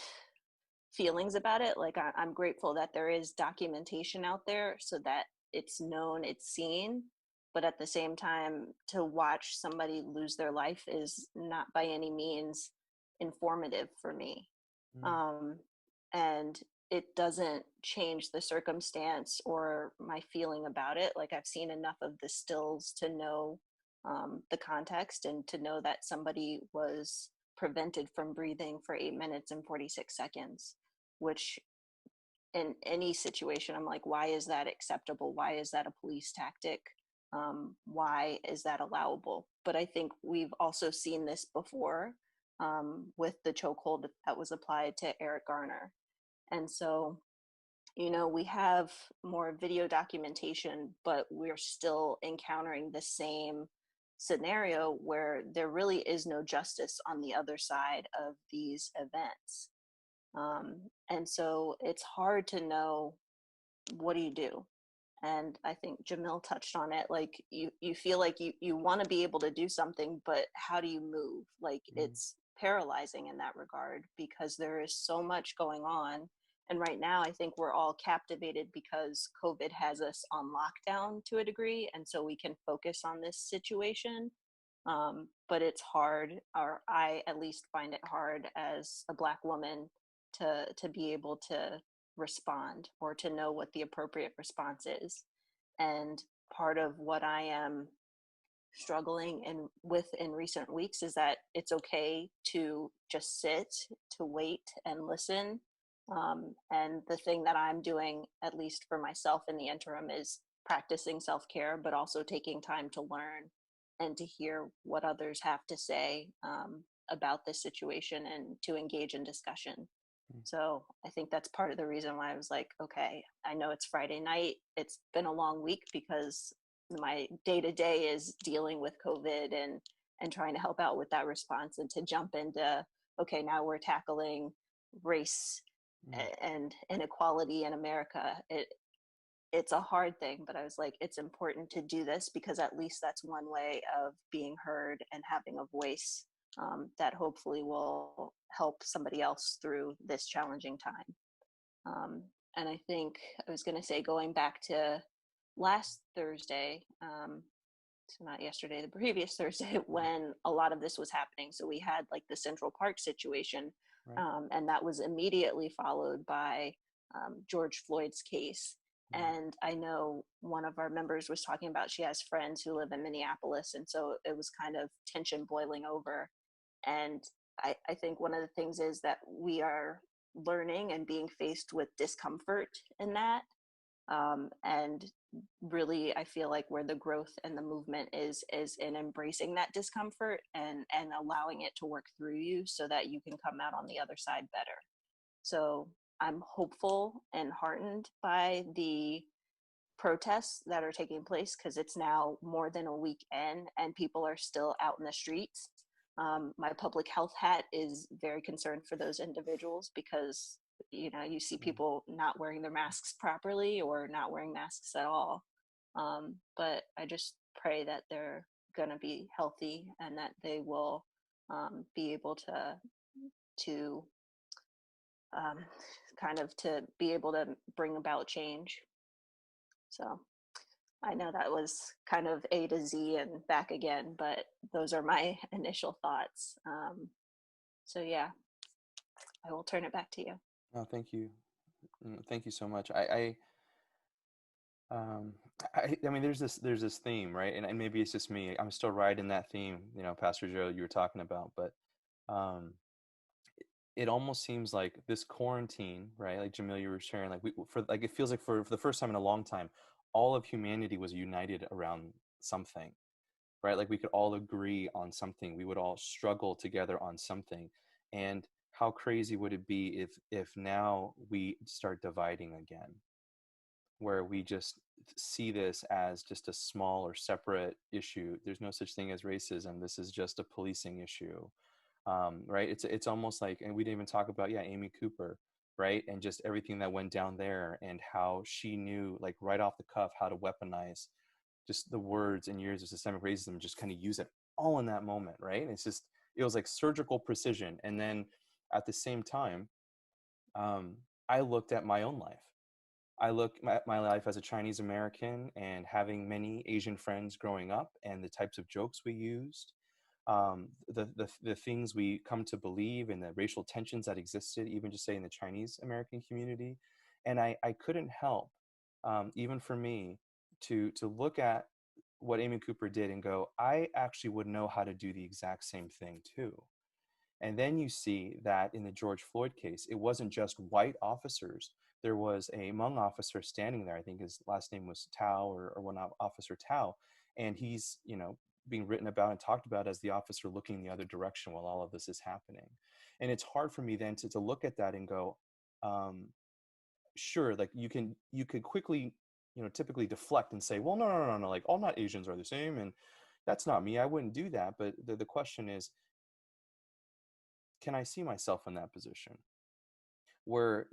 feelings about it. Like I'm grateful that there is documentation out there so that it's known, it's seen, but at the same time, to watch somebody lose their life is not by any means informative for me. And it doesn't change the circumstance or my feeling about it. Like I've seen enough of the stills to know the context and to know that somebody was prevented from breathing for 8 minutes and 46 seconds, which in any situation, I'm like, why is that acceptable? Why is that a police tactic? Why is that allowable? But I think we've also seen this before with the chokehold that was applied to Eric Garner. And so, we have more video documentation, but we're still encountering the same scenario where there really is no justice on the other side of these events. And so it's hard to know, what do you do? And I think Jamil touched on it. Like you feel like you want to be able to do something, but how do you move? Like it's paralyzing in that regard because there is so much going on. And right now, I think we're all captivated because COVID has us on lockdown to a degree. And so we can focus on this situation. But it's hard, or I at least find it hard as a Black woman to be able to respond or to know what the appropriate response is. And part of what I am struggling with in recent weeks is that it's okay to just sit, to wait and listen. And the thing that I'm doing, at least for myself in the interim, is practicing self-care, but also taking time to learn and to hear what others have to say about this situation and to engage in discussion. So I think that's part of the reason why I was like, okay, I know it's Friday night. It's been a long week because my day-to-day is dealing with COVID and trying to help out with that response, and to jump into, okay, now we're tackling race and inequality in America. It's a hard thing, but I was like, it's important to do this because at least that's one way of being heard and having a voice that hopefully will help somebody else through this challenging time. And I think I was going to say, going back to last Thursday, so not yesterday, the previous Thursday, when a lot of this was happening. So we had like the Central Park situation, Right. and that was immediately followed by George Floyd's case. And I know one of our members was talking about she has friends who live in Minneapolis, and so it was kind of tension boiling over. And I think one of the things is that we are learning and being faced with discomfort in that. And really, I feel like where the growth and the movement is in embracing that discomfort and allowing it to work through you so that you can come out on the other side better. So I'm hopeful and heartened by the protests that are taking place, because it's now more than a week in and people are still out in the streets. My public health hat is very concerned for those individuals, because you see people not wearing their masks properly or not wearing masks at all. But I just pray that they're going to be healthy and that they will be able to kind of to be able to bring about change. So I know that was kind of A to Z and back again, but those are my initial thoughts. So yeah, I will turn it back to you. Oh, thank you. Thank you so much. Um, I mean, there's this theme, right? And maybe it's just me. I'm still riding that theme, Pastor Joe, you were talking about, but um, it almost seems like this quarantine, right? Like Jamil, you were sharing, like it feels like for the first time in a long time, all of humanity was united around something, right? Like we could all agree on something. We would all struggle together on something. And how crazy would it be if now we start dividing again, where we just see this as just a small or separate issue. There's no such thing as racism. This is just a policing issue, right? It's almost like, and we didn't even talk about, Amy Cooper, right? And just everything that went down there and how she knew, like right off the cuff, how to weaponize just the words and years of systemic racism, and just kind of use it all in that moment, right? And it was like surgical precision. And then at the same time, I looked at my own life. I look at my life as a Chinese American and having many Asian friends growing up, and the types of jokes we used, the things we come to believe, and the racial tensions that existed, even just say in the Chinese American community. And I couldn't help, even for me, to look at what Amy Cooper did and go, I actually would know how to do the exact same thing too. And then you see that in the George Floyd case, it wasn't just white officers. There was a Hmong officer standing there. I think his last name was Tao, or one officer Tao. And he's, being written about and talked about as the officer looking the other direction while all of this is happening. And it's hard for me then to look at that and go, sure, like you could quickly, typically deflect and say, well, no, like all not Asians are the same. And that's not me. I wouldn't do that. But the question is, can I see myself in that position where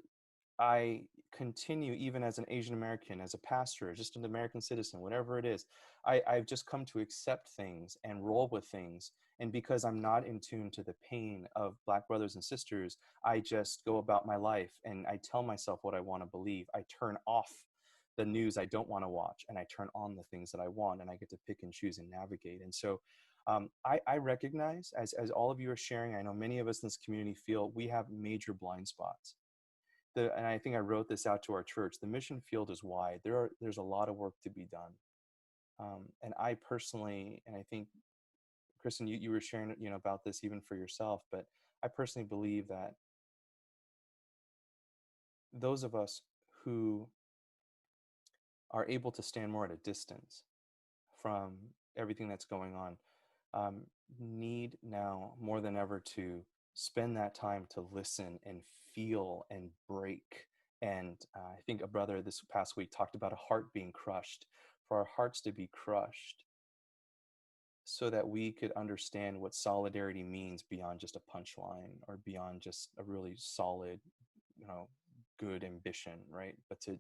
I continue, even as an Asian American, as a pastor, just an American citizen, whatever it is, I've just come to accept things and roll with things. And because I'm not in tune to the pain of Black brothers and sisters, I just go about my life and I tell myself what I want to believe. I turn off the news I don't want to watch, and I turn on the things that I want, and I get to pick and choose and navigate. And so I recognize, as all of you are sharing, I know many of us in this community feel we have major blind spots. And I think I wrote this out to our church. The mission field is wide. There's a lot of work to be done. And I personally, and I think, Kristen, you were sharing, about this even for yourself, but I personally believe that those of us who are able to stand more at a distance from everything that's going on need now more than ever to spend that time to listen and feel and break. And I think a brother this past week talked about a heart being crushed, for our hearts to be crushed so that we could understand what solidarity means beyond just a punchline or beyond just a really solid, good ambition, right? But to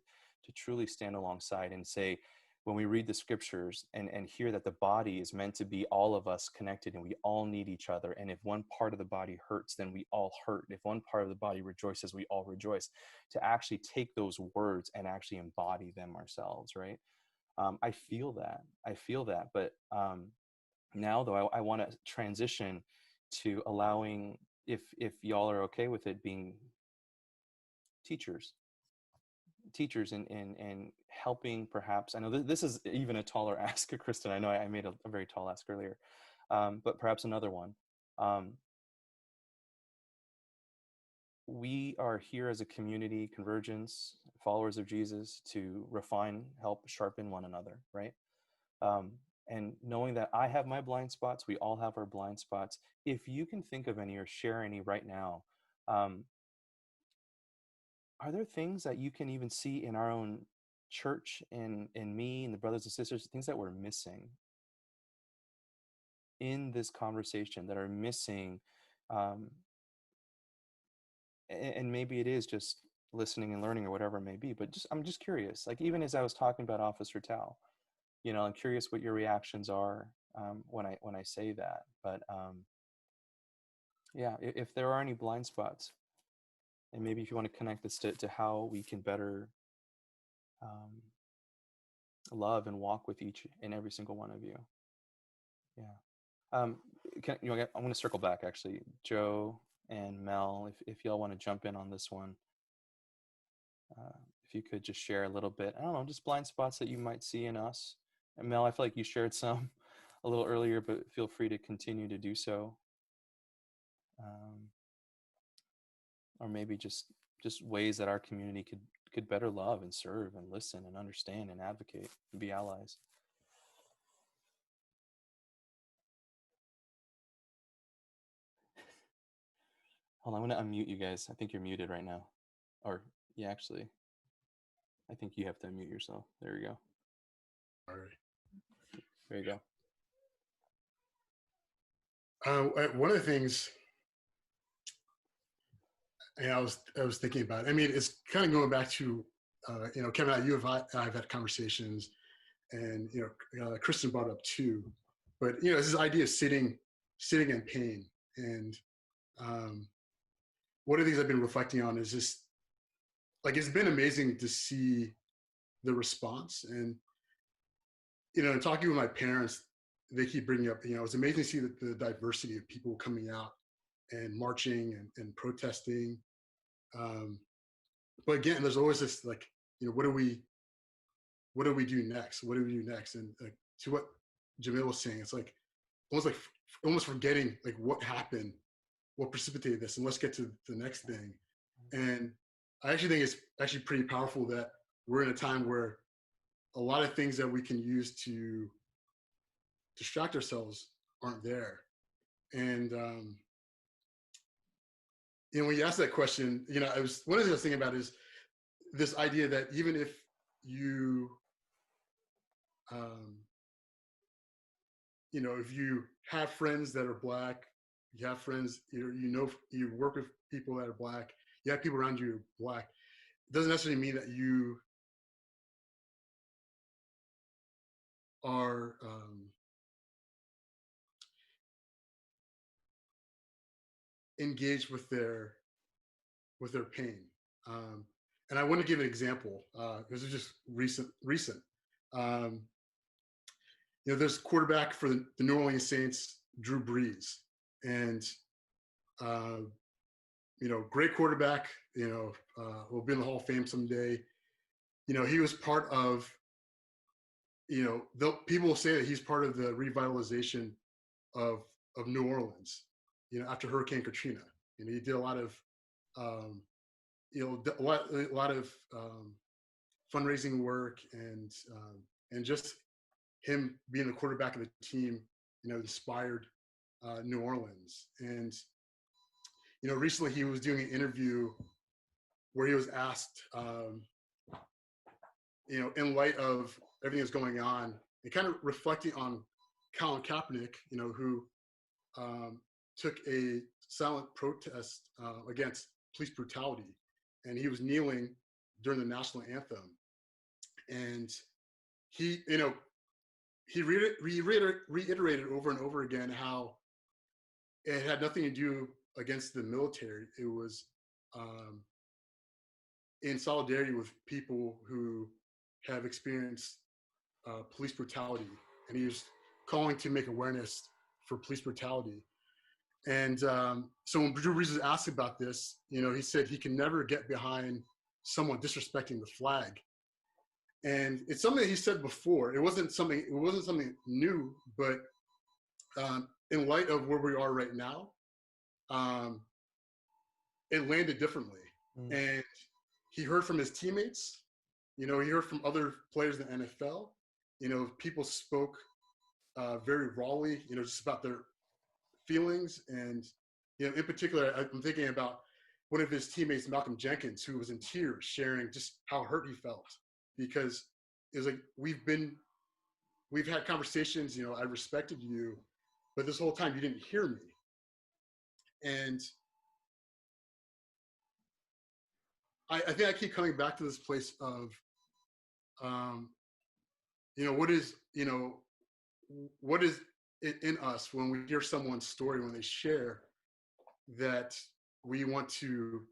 truly stand alongside and say, when we read the scriptures and hear that the body is meant to be all of us connected and we all need each other. And if one part of the body hurts, then we all hurt. If one part of the body rejoices, we all rejoice. To actually take those words and actually embody them ourselves, right? I feel that. But now though, I want to transition to allowing, if y'all are okay with it, being teachers and helping, perhaps. I know this is even a taller ask, Kristen. I know I made a very tall ask earlier, but perhaps another one. We are here as a community, Convergence, followers of Jesus, to refine, help sharpen one another, right? And knowing that I have my blind spots, we all have our blind spots. If you can think of any or share any right now, are there things that you can even see in our own church and in me and the brothers and sisters, things that we're missing in this conversation, that are missing? And maybe it is just listening and learning or whatever it may be, but I'm just curious, like, even as I was talking about Officer Tao, I'm curious what your reactions are when I say that. But yeah, if there are any blind spots, and maybe if you want to connect this to how we can better love and walk with each and every single one of you. Yeah. I'm going to circle back, actually. Joe and Mel, if y'all want to jump in on this one, if you could just share a little bit, I don't know, just blind spots that you might see in us. And Mel, I feel like you shared some a little earlier, but feel free to continue to do so. Or maybe just ways that our community could better love and serve and listen and understand and advocate and be allies. Hold on, I'm going to unmute you guys. I think you're muted right now. Or, yeah, actually, I think you have to unmute yourself. There you go. All right. There you go. One of the things, and I was thinking about, I mean, it's kind of going back to, Kevin and I've had conversations, and, Kirsten brought up too, but, it's this idea of sitting in pain. And one of the things I've been reflecting on is just, like, it's been amazing to see the response. And, talking with my parents, they keep bringing up, it's amazing to see the diversity of people coming out and marching and protesting. But again, there's always this, like, what do we do next? What do we do next? And to what Jamil was saying, it's like almost forgetting, like, what happened, what precipitated this, and let's get to the next thing. And I actually think it's actually pretty powerful that we're in a time where a lot of things that we can use to distract ourselves aren't there. And when you ask that question, one of the things I was thinking about is this idea that even if you, if you have friends that are Black, you have friends, you work with people that are Black, you have people around you who are Black, it doesn't necessarily mean that you are engaged with their pain. And I want to give an example. This is just recent. There's quarterback for the New Orleans Saints, Drew Brees, and great quarterback. Will be in the Hall of Fame someday. He was part of. People will say that he's part of the revitalization of New Orleans. After Hurricane Katrina, he did a lot of a lot of fundraising work, and just him being the quarterback of the team, inspired New Orleans. And recently he was doing an interview where he was asked, in light of everything that's going on, and kind of reflecting on Colin Kaepernick, who took a silent protest against police brutality, and he was kneeling during the national anthem, and he, he reiterated over and over again how it had nothing to do against the military. It was in solidarity with people who have experienced police brutality, and he was calling to make awareness for police brutality. And so when Drew Brees was asked about this, he said he can never get behind someone disrespecting the flag. And it's something that he said before. It wasn't something new, but in light of where we are right now, it landed differently. And he heard from his teammates, he heard from other players in the NFL. People spoke very rawly, just about their feelings. And, in particular, I'm thinking about one of his teammates, Malcolm Jenkins, who was in tears sharing just how hurt he felt, because it was like, we've had conversations, I respected you, but this whole time you didn't hear me. And I think I keep coming back to this place of, what is it in us when we hear someone's story, when they share, that we want to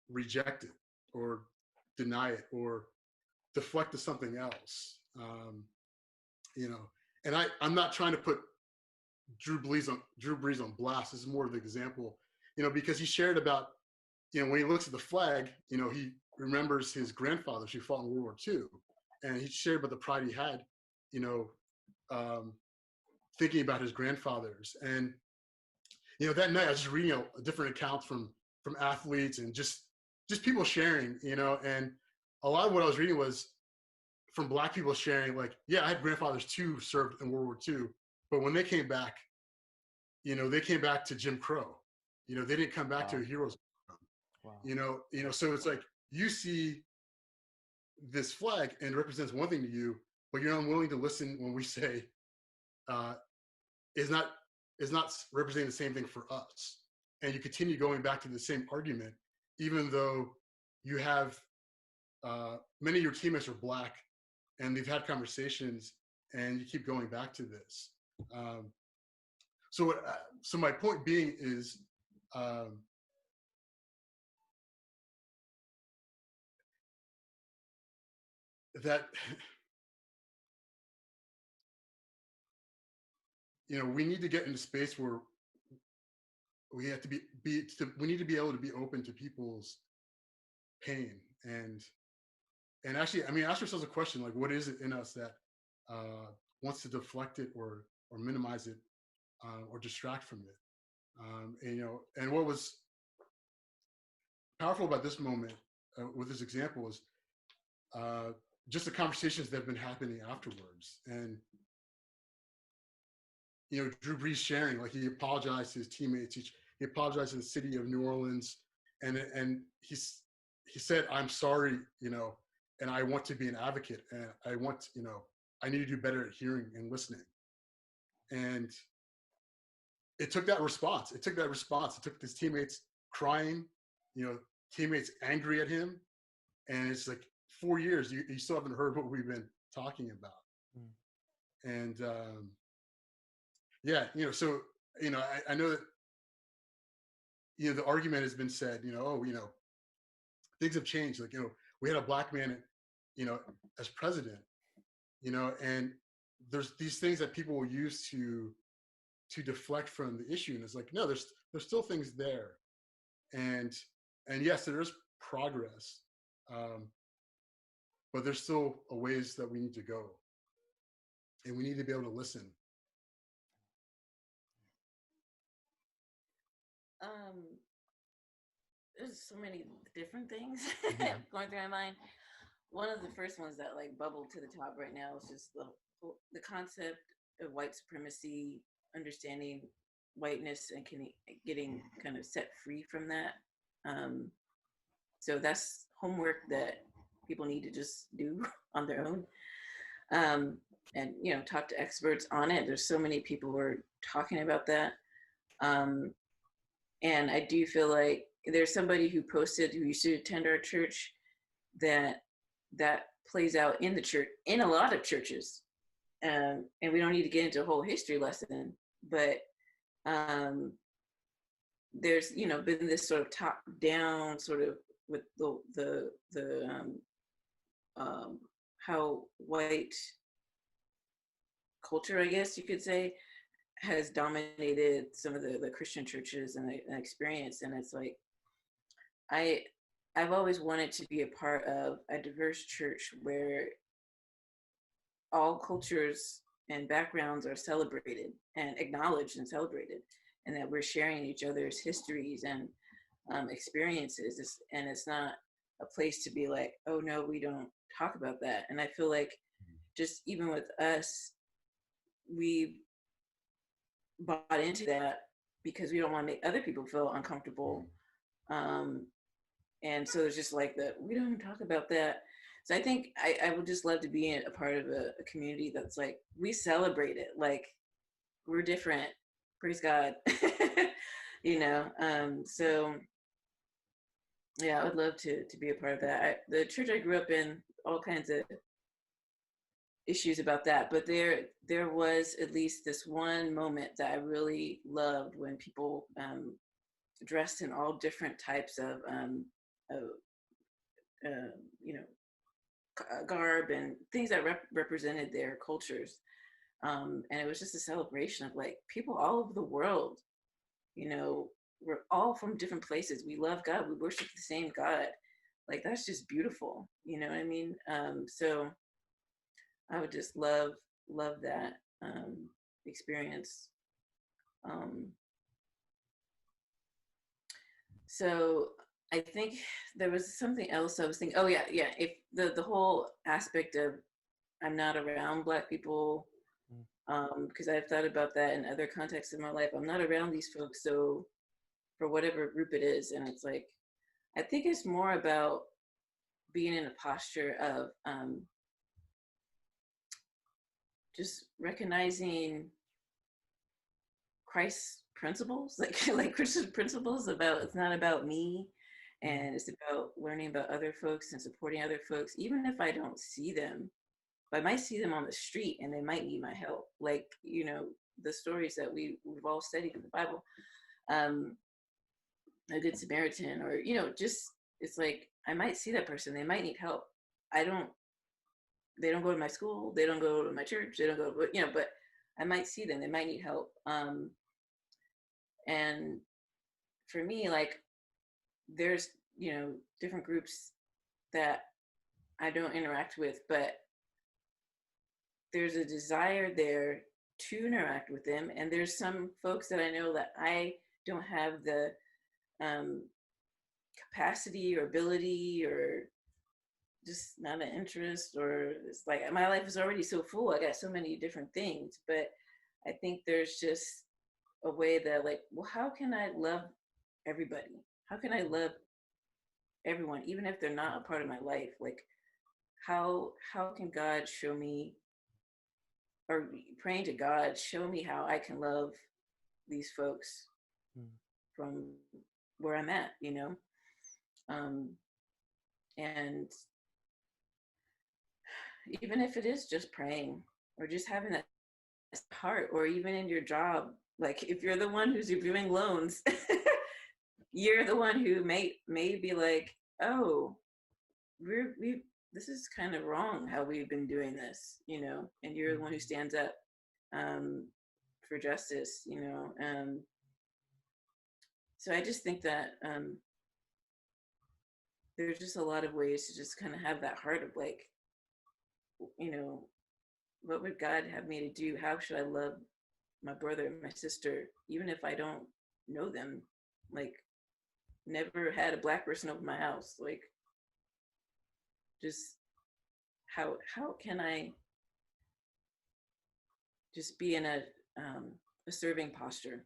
reject it or deny it or deflect to something else. And I'm not trying to put Drew Brees on blast. This is more of an example, because he shared about, when he looks at the flag, he remembers his grandfathers who fought in World War II, and he shared about the pride he had, thinking about his grandfathers. And that night I was just reading different accounts from athletes and just people sharing, and a lot of what I was reading was from Black people sharing, like, yeah, I had grandfathers too served in World War II, but when they came back, they came back to Jim Crow. They didn't come back to a hero's. Wow. So it's like, you see this flag and it represents one thing to you, but you're unwilling to listen when we say is not representing the same thing for us. And you continue going back to the same argument, even though you have many of your teammates are Black and they've had conversations, and you keep going back to this. So my point being is, that we need to get into space where we have to we need to be able to be open to people's pain, and actually, ask yourselves a question, like, what is it in us that wants to deflect it or minimize it or distract from it? And what was powerful about this moment with this example is just the conversations that have been happening afterwards. And Drew Brees sharing, like, he apologized to his teammates, he apologized to the city of New Orleans, and he said, I'm sorry, and I want to be an advocate, and I want, I need to do better at hearing and listening. And it took that response. It took his teammates crying, teammates angry at him. And it's like, 4 years, you still haven't heard what we've been talking about. And yeah, so, I know that, the argument has been said, things have changed. Like, we had a Black man, as president, and there's these things that people will use to deflect from the issue. And it's like, no, there's still things there. And yes, there is progress. But there's still a ways that we need to go. And we need to be able to listen. There's so many different things going through my mind. One of the first ones that like bubbled to the top right now is just the concept of white supremacy, understanding whiteness, and getting kind of set free from that. So that's homework that people need to just do on their own. And talk to experts on it. There's so many people who are talking about that. And I do feel like there's somebody who posted, who used to attend our church, that plays out in the church, in a lot of churches. And we don't need to get into a whole history lesson, but there's, you know, been this sort of top down sort of with the how white culture, I guess you could say, has dominated some of the Christian churches and the experience. And it's like, I've always wanted to be a part of a diverse church where all cultures and backgrounds are celebrated and acknowledged and celebrated, and that we're sharing each other's histories and experiences. And it's not a place to be like, oh no, we don't talk about that. And I feel like just even with us, we've bought into that because we don't want to make other people feel uncomfortable. And so it's just like that, we don't talk about that. So I think I would just love to be a part of a community that's like, we celebrate it, like we're different, praise God. You know, so yeah, I would love to be a part of that. The church I grew up in, all kinds of issues about that, but there was at least this one moment that I really loved, when people dressed in all different types of you know, garb and things that represented their cultures, and it was just a celebration of like people all over the world. You know, we're all from different places. We love God. We worship the same God. Like, that's just beautiful. You know what I mean? So I would just love that experience. So I think there was something else I was thinking. Oh yeah. If the whole aspect of, I'm not around Black people, because I've thought about that in other contexts in my life. I'm not around these folks, so for whatever group it is, and it's like, I think it's more about being in a posture of just recognizing Christ's principles, like Christian principles about, it's not about me, and it's about learning about other folks and supporting other folks, even if I don't see them. I might see them on the street and they might need my help. Like, you know, the stories that we've all studied in the Bible, a good Samaritan, or, you know, just, it's like, I might see that person, they might need help. They don't go to my school, they don't go to my church, they don't go, you know, but I might see them, they might need help. And for me, like, there's, you know, different groups that I don't interact with, but there's a desire there to interact with them. And there's some folks that I know that I don't have the capacity or ability, or just not an interest, or it's like my life is already so full. I got so many different things, but I think there's just a way that, like, well, how can I love everybody? How can I love everyone, even if they're not a part of my life? Like, how can God show me, or praying to God, show me how I can love these folks from where I'm at, you know? And even if it is just praying, or just having that heart, or even in your job, like if you're the one who's reviewing loans, you're the one who may be like, oh, we this is kind of wrong how we've been doing this, you know, and you're the one who stands up for justice, you know. So I just think that there's just a lot of ways to just kind of have that heart of like, you know, what would God have me to do? How should I love my brother and my sister, even if I don't know them? Like, never had a Black person over my house. Like, just how can I just be in a serving posture?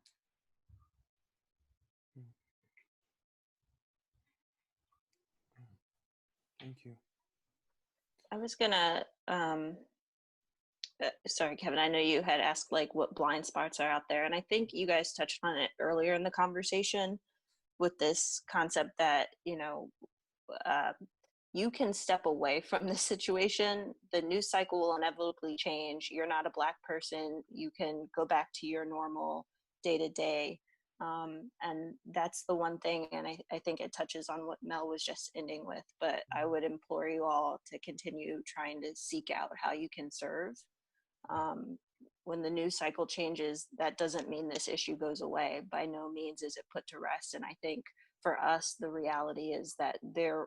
Thank you. I was gonna, sorry, Kevin, I know you had asked like what blind spots are out there, and I think you guys touched on it earlier in the conversation with this concept that, you know, you can step away from the situation. The news cycle will inevitably change. You're not a Black person. You can go back to your normal day to day. And that's the one thing. And I think it touches on what Mel was just ending with. But I would implore you all to continue trying to seek out how you can serve. When the news cycle changes, that doesn't mean this issue goes away. By no means is it put to rest. And I think for us, the reality is that there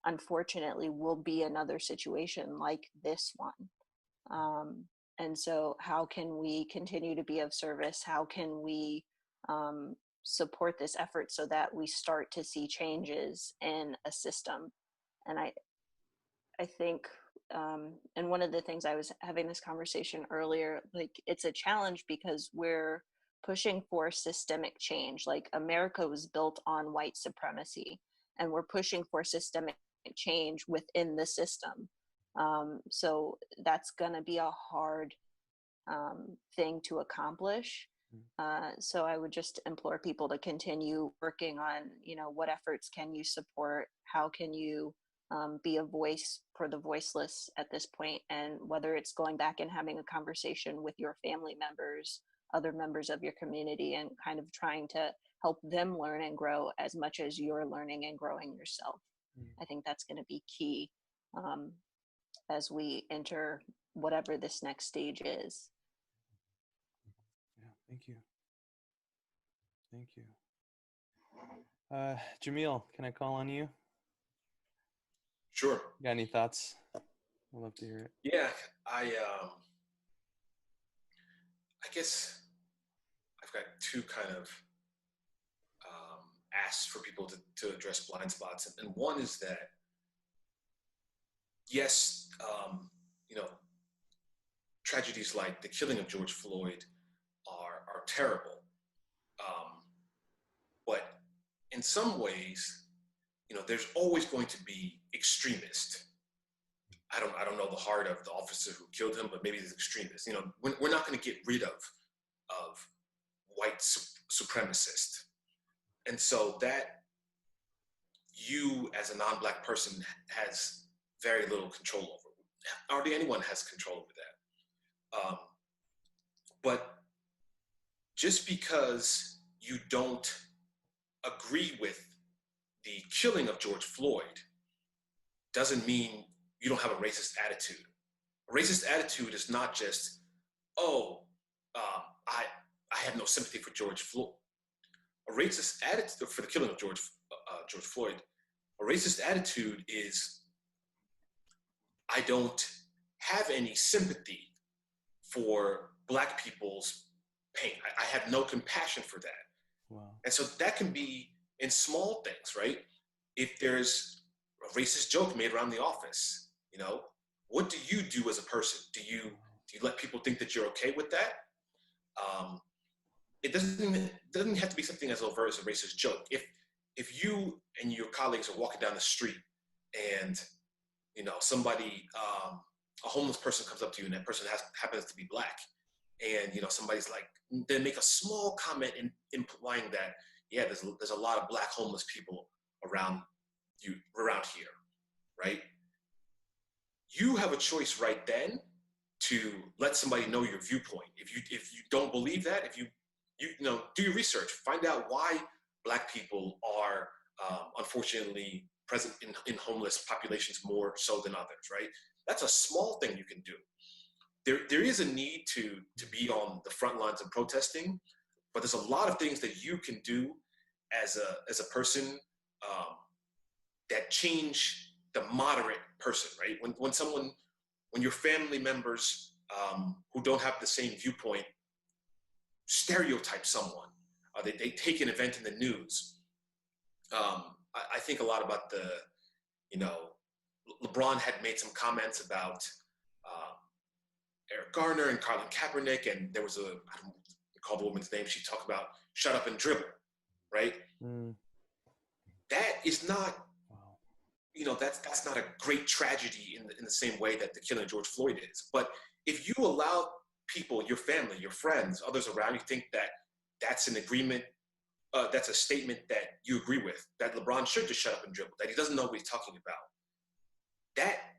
unfortunately will be another situation like this one. And so how can we continue to be of service? How can we support this effort so that we start to see changes in a system? And I think, and one of the things I was having this conversation earlier, like it's a challenge because we're pushing for systemic change. Like America was built on white supremacy, and we're pushing for systemic change within the system. So that's going to be a hard thing to accomplish. So I would just implore people to continue working on, what efforts can you support? How can you be a voice for the voiceless at this point? And whether it's going back and having a conversation with your family members, other members of your community, and kind of trying to help them learn and grow as much as you're learning and growing yourself. I think that's going to be key as we enter whatever this next stage is. Yeah, thank you. Thank you. Jamil, can I call on you? Sure. Got any thoughts? I'd love to hear it. Yeah, I guess I've got two kind of asks for people to address blind spots. And one is that, yes, tragedies like the killing of George Floyd are terrible. But in some ways, there's always going to be extremists. I don't know the heart of the officer who killed him, but maybe he's extremist. We're not going to get rid of white supremacists. And so that you as a non-Black person has very little control over. Hardly anyone has control over that. But just because you don't agree with the killing of George Floyd doesn't mean you don't have a racist attitude. A racist attitude is not just, I have no sympathy for George Floyd. A racist attitude for the killing of George Floyd, a racist attitude is, I don't have any sympathy for Black people's pain. I have no compassion for that. Wow. And so that can be in small things, right? If there's a racist joke made around the office, what do you do as a person? Do you let people think that you're okay with that? It doesn't have to be something as overt as a racist joke. If you and your colleagues are walking down the street and somebody, a homeless person comes up to you and that person happens to be Black, and somebody's like, they make a small comment implying that, yeah, there's a lot of Black homeless people around here, right? You have a choice right then to let somebody know your viewpoint. If you don't believe that, if you do your research, find out why Black people are unfortunately present in homeless populations more so than others, right? That's a small thing you can do. There is a need to be on the front lines of protesting, but there's a lot of things that you can do as a person that change the moderate person, right? When your family members who don't have the same viewpoint stereotype someone, they take an event in the news. I think a lot about LeBron had made some comments about Eric Garner and Colin Kaepernick, and there was I don't recall the woman's name, she talked about shut up and dribble, right? That is not, that's not a great tragedy in the same way that the killing of George Floyd is. But if you allow people, your family, your friends, others around you think that that's an agreement, that's a statement that you agree with, that LeBron should just shut up and dribble, that he doesn't know what he's talking about, that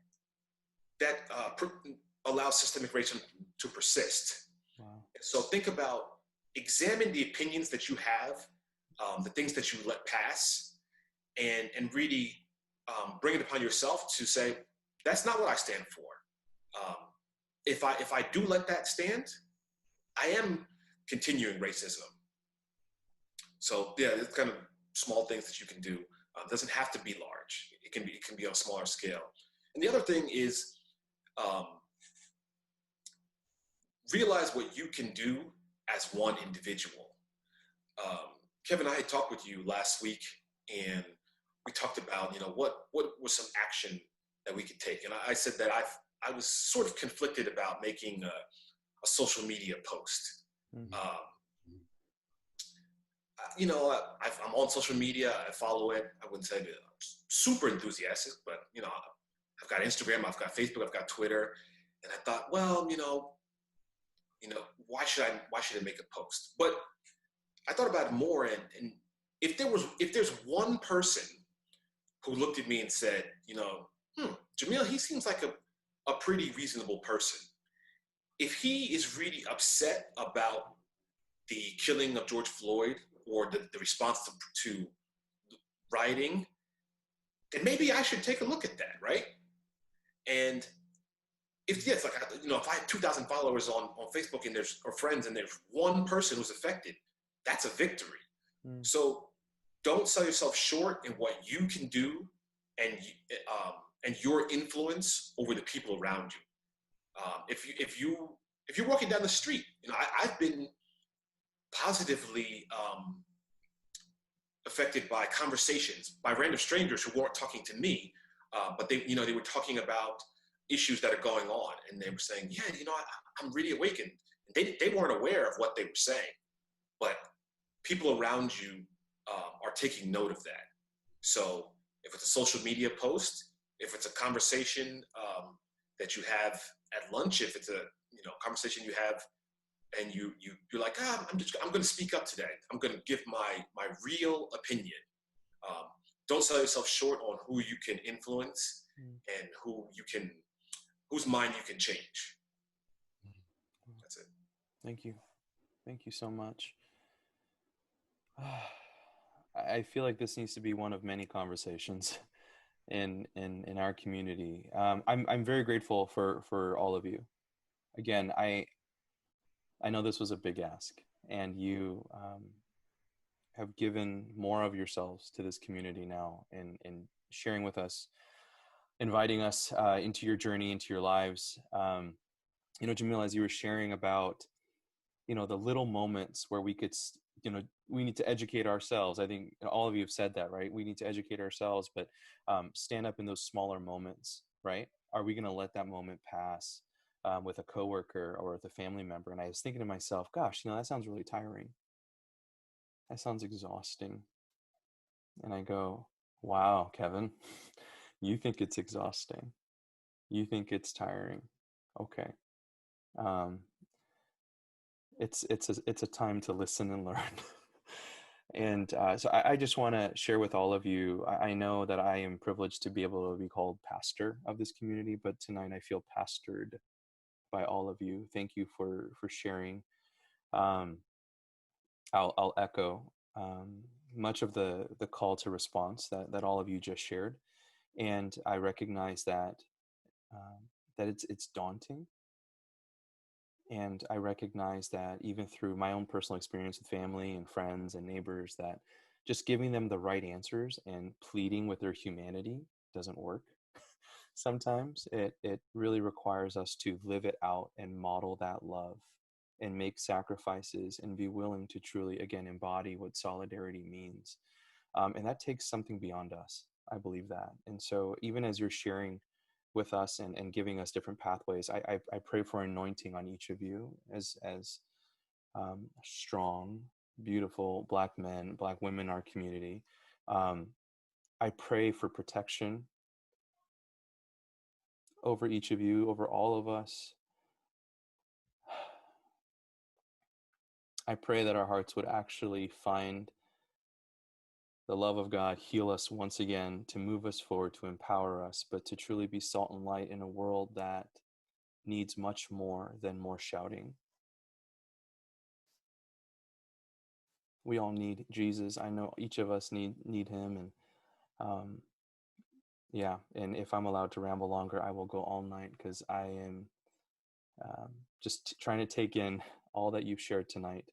allows systemic racism to persist. Wow. So examine the opinions that you have, the things that you let pass, and really bring it upon yourself to say, that's not what I stand for. If I do let that stand, I am continuing racism. So yeah, it's kind of small things that you can do. It doesn't have to be large. It can be on a smaller scale. And the other thing is realize what you can do as one individual. Kevin, I had talked with you last week, and we talked about, what was some action that we could take. And I said that I was sort of conflicted about making a social media post. Mm-hmm. I'm on social media. I follow it. I wouldn't say I'm super enthusiastic, but I've got Instagram, I've got Facebook, I've got Twitter, and I thought, well, why should I make a post? But I thought about it more, and if there's one person who looked at me and said, Jamil, he seems like a pretty reasonable person. If he is really upset about the killing of George Floyd or the response to rioting, then maybe I should take a look at that, right? And if I have 2,000 followers on Facebook or friends, and there's one person who's affected, that's a victory. Mm. So don't sell yourself short in what you can do and your influence over the people around you. If you're walking down the street, I've been positively affected by conversations by random strangers who weren't talking to me, but they were talking about issues that are going on, and they were saying, yeah, I'm really awakened. They weren't aware of what they were saying, but people around you are taking note of that. So if it's a social media post, if it's a conversation that you have at lunch, if it's a conversation you have and you're like, I'm going to speak up today. I'm going to give my real opinion. Don't sell yourself short on who you can influence and whose mind you can change. That's it. Thank you. Thank you so much. I feel like this needs to be one of many conversations in our community. I'm very grateful for all of you. Again, I know this was a big ask, and you have given more of yourselves to this community now, and sharing with us, inviting us into your journey, into your lives. Jamil, as you were sharing about, the little moments where we could, we need to educate ourselves. I think all of you have said that, right? We need to educate ourselves, but stand up in those smaller moments, right? Are we going to let that moment pass with a coworker or with a family member? And I was thinking to myself, gosh, that sounds really tiring. That sounds exhausting. And I go, wow, Kevin, you think it's exhausting. You think it's tiring. Okay. It's a time to listen and learn. And so I just want to share with all of you, I know that I am privileged to be able to be called pastor of this community, but tonight I feel pastored by all of you. Thank you for sharing. I'll echo much of the call to response that all of you just shared. And I recognize that it's daunting. And I recognize that even through my own personal experience with family and friends and neighbors, that just giving them the right answers and pleading with their humanity doesn't work. Sometimes it really requires us to live it out and model that love and make sacrifices and be willing to truly, again, embody what solidarity means. And that takes something beyond us. I believe that. And so even as you're sharing with us and giving us different pathways, I pray for anointing on each of you as strong, beautiful Black men, Black women in our community. I pray for protection over each of you, over all of us. I pray that our hearts would actually find the love of God heal us once again, to move us forward, to empower us, but to truly be salt and light in a world that needs much more than more shouting. We all need Jesus. I know each of us need him, and yeah, and if I'm allowed to ramble longer, I will go all night, because I am just trying to take in all that you've shared tonight.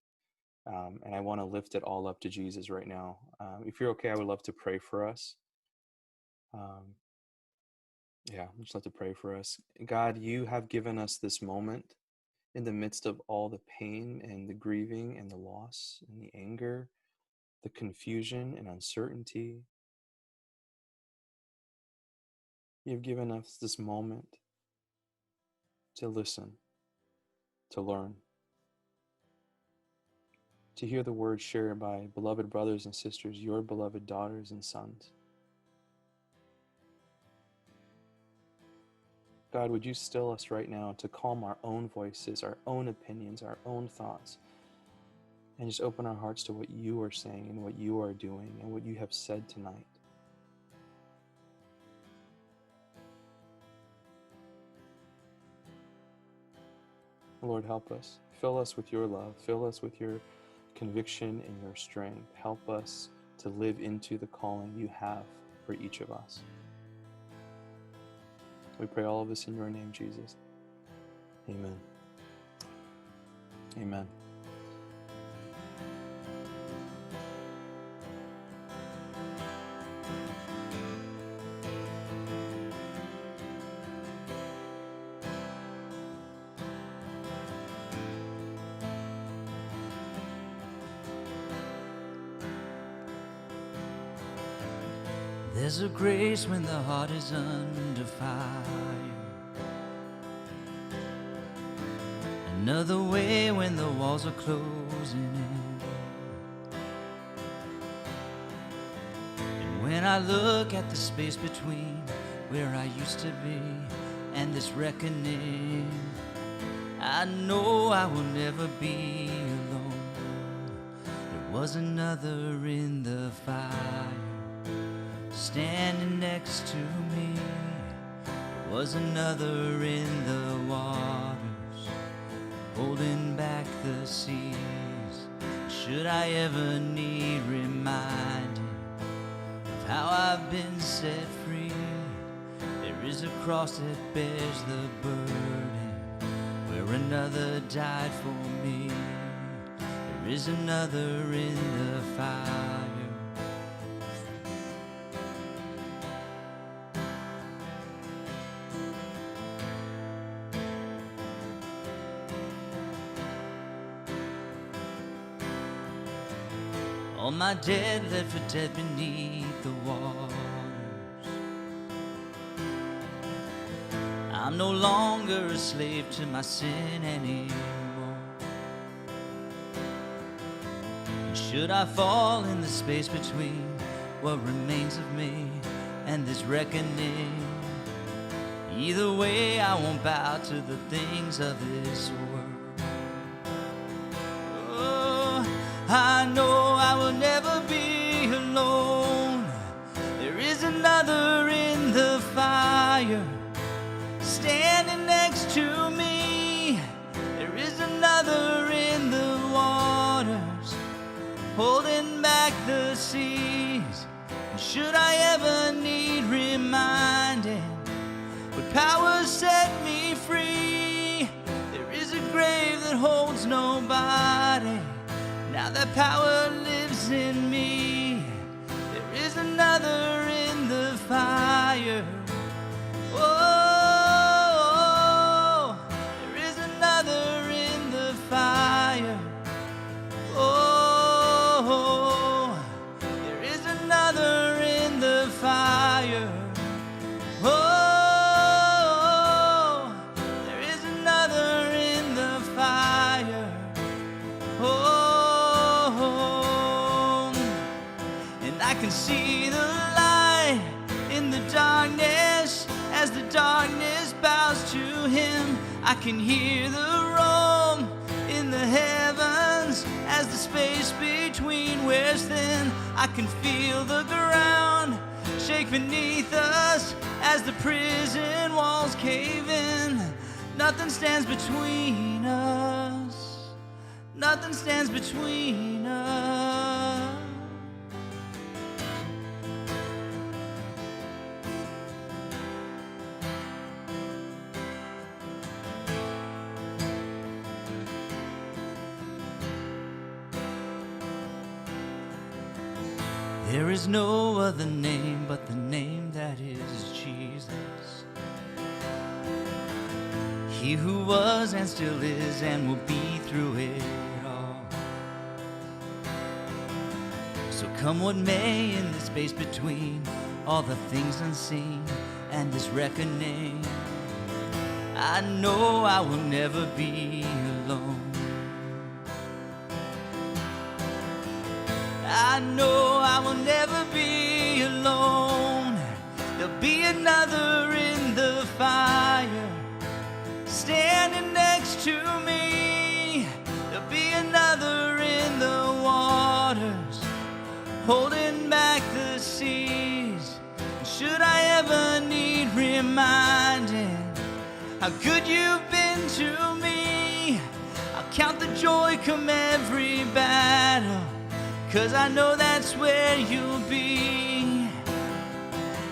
And I want to lift it all up to Jesus right now. If you're okay, I would love to pray for us. Yeah, I'd just love to pray for us. God, you have given us this moment in the midst of all the pain and the grieving and the loss and the anger, the confusion and uncertainty. You've given us this moment to listen, to learn, to hear the word shared by beloved brothers and sisters, your beloved daughters and sons. God, would you still us right now to calm our own voices, our own opinions, our own thoughts, and just open our hearts to what you are saying and what you are doing and what you have said tonight. Lord, help us. Fill us with your love. Fill us with your conviction and your strength. Help us to live into the calling you have for each of us. We pray all of this in your name, Jesus. Amen. Amen. There's a grace when the heart is under fire, another way when the walls are closing in. And when I look at the space between where I used to be and this reckoning, I know I will never be alone. There was another in the fire, standing next to me. There was another in the waters, holding back the seas. Should I ever need reminding of how I've been set free, there is a cross that bears the burden, where another died for me. There is another in the fire. All my dead left for dead beneath the waters. I'm no longer a slave to my sin anymore. And should I fall in the space between what remains of me and this reckoning, either way I won't bow to the things of this world. I know I will never be alone. There is another in the fire, standing next to me. There is another in the waters, holding back the seas. And should I ever need reminding what power set me free, there is a grave that holds nobody. Now that power lives in me. There is another in the fire. Oh, there is another in the fire. Oh, there is another in the fire. Oh, there is another in the fire. Oh, I can see the light in the darkness as the darkness bows to him. I can hear the roam in the heavens heavens as the space between wears thin. I can feel the ground shake beneath us as the prison walls cave in. Nothing stands between us. Nothing stands between us. There is no other name but the name that is Jesus. He who was and still is and will be through it all. So come what may in the space between all the things unseen and this reckoning, I know I will never be alone. I know I will never be alone. There'll be another in the fire standing next to me. There'll be another in the waters holding back the seas. Should I ever need reminding how good you've been to me, I'll count the joy come every battle, 'cause I know that's where you'll be.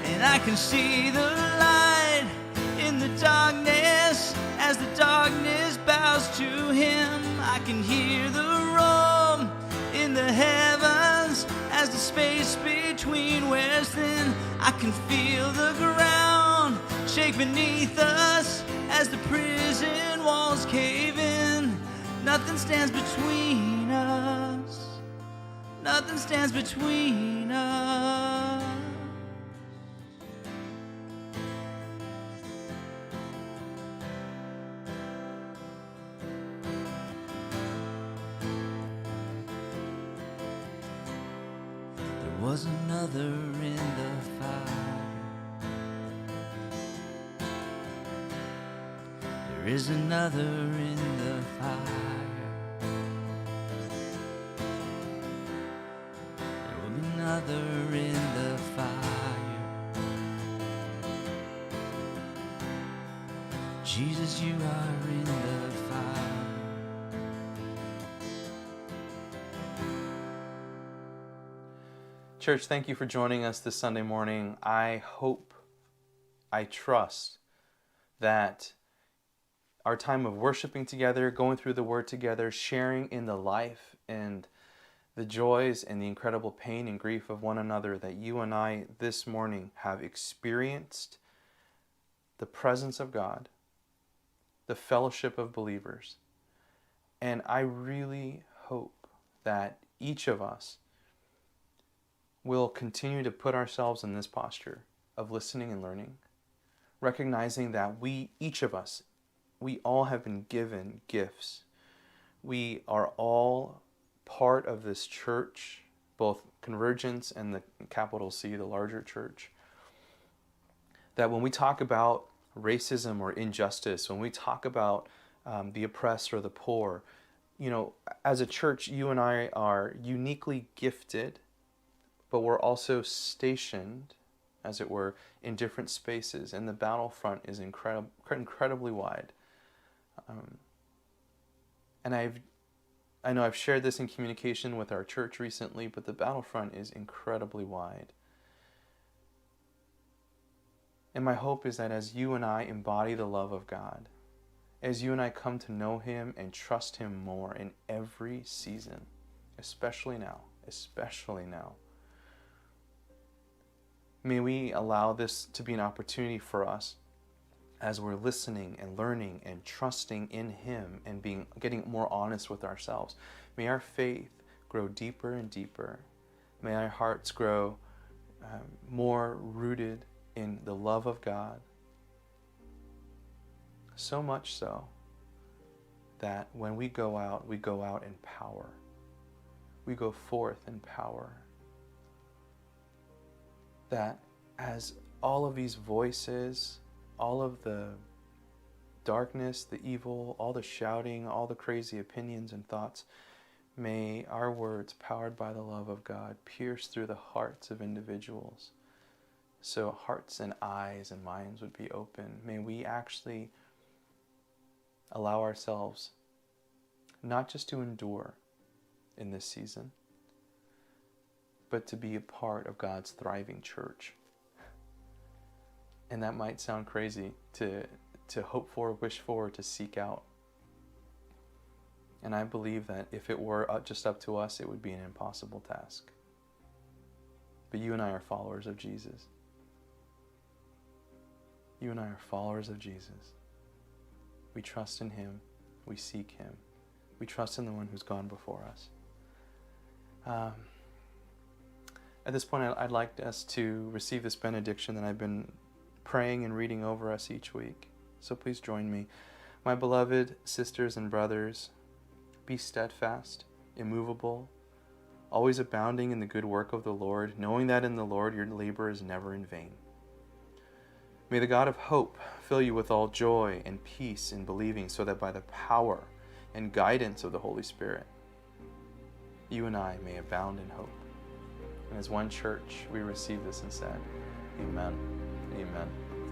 And I can see the light in the darkness as the darkness bows to him. I can hear the roar in the heavens as the space between wears thin. I can feel the ground shake beneath us as the prison walls cave in. Nothing stands between us. Nothing stands between us. There was another in the fire. There is another in the fire. Another in the fire. Jesus, you are in the fire. Church, thank you for joining us this Sunday morning. I hope, I trust that our time of worshiping together, going through the Word together, sharing in the life and the joys and the incredible pain and grief of one another, that you and I this morning have experienced the presence of God, the fellowship of believers. And I really hope that each of us will continue to put ourselves in this posture of listening and learning, recognizing that each of us, we all have been given gifts. We are all part of this church, both Convergence and the capital C, the larger church, that when we talk about racism or injustice, when we talk about the oppressed or the poor, you know, as a church, you and I are uniquely gifted, but we're also stationed, as it were, in different spaces, and the battlefront is incredibly wide. And I know I've shared this in communication with our church recently, but the battlefront is incredibly wide. And my hope is that as you and I embody the love of God, as you and I come to know Him and trust Him more in every season, especially now, may we allow this to be an opportunity for us as we're listening and learning and trusting in Him and getting more honest with ourselves. May our faith grow deeper and deeper. May our hearts grow more rooted in the love of God. So much so that when we go out in power. We go forth in power. That as all of these voices, all of the darkness, the evil, all the shouting, all the crazy opinions and thoughts, May our words, powered by the love of God, pierce through the hearts of individuals, so hearts and eyes and minds would be open. May we actually allow ourselves not just to endure in this season, but to be a part of God's thriving church. And that might sound crazy to hope for, wish for, to seek out. And I believe that if it were just up to us, it would be an impossible task. But you and I are followers of Jesus. You and I are followers of Jesus. We trust in Him. We seek Him. We trust in the one who's gone before us. At this point, I'd like us to receive this benediction that I've been praying and reading over us each week. So please join me. My beloved sisters and brothers, be steadfast, immovable, always abounding in the good work of the Lord, knowing that in the Lord your labor is never in vain. May the God of hope fill you with all joy and peace in believing, so that by the power and guidance of the Holy Spirit, you and I may abound in hope. And as one church, we receive this and said, Amen. Amen.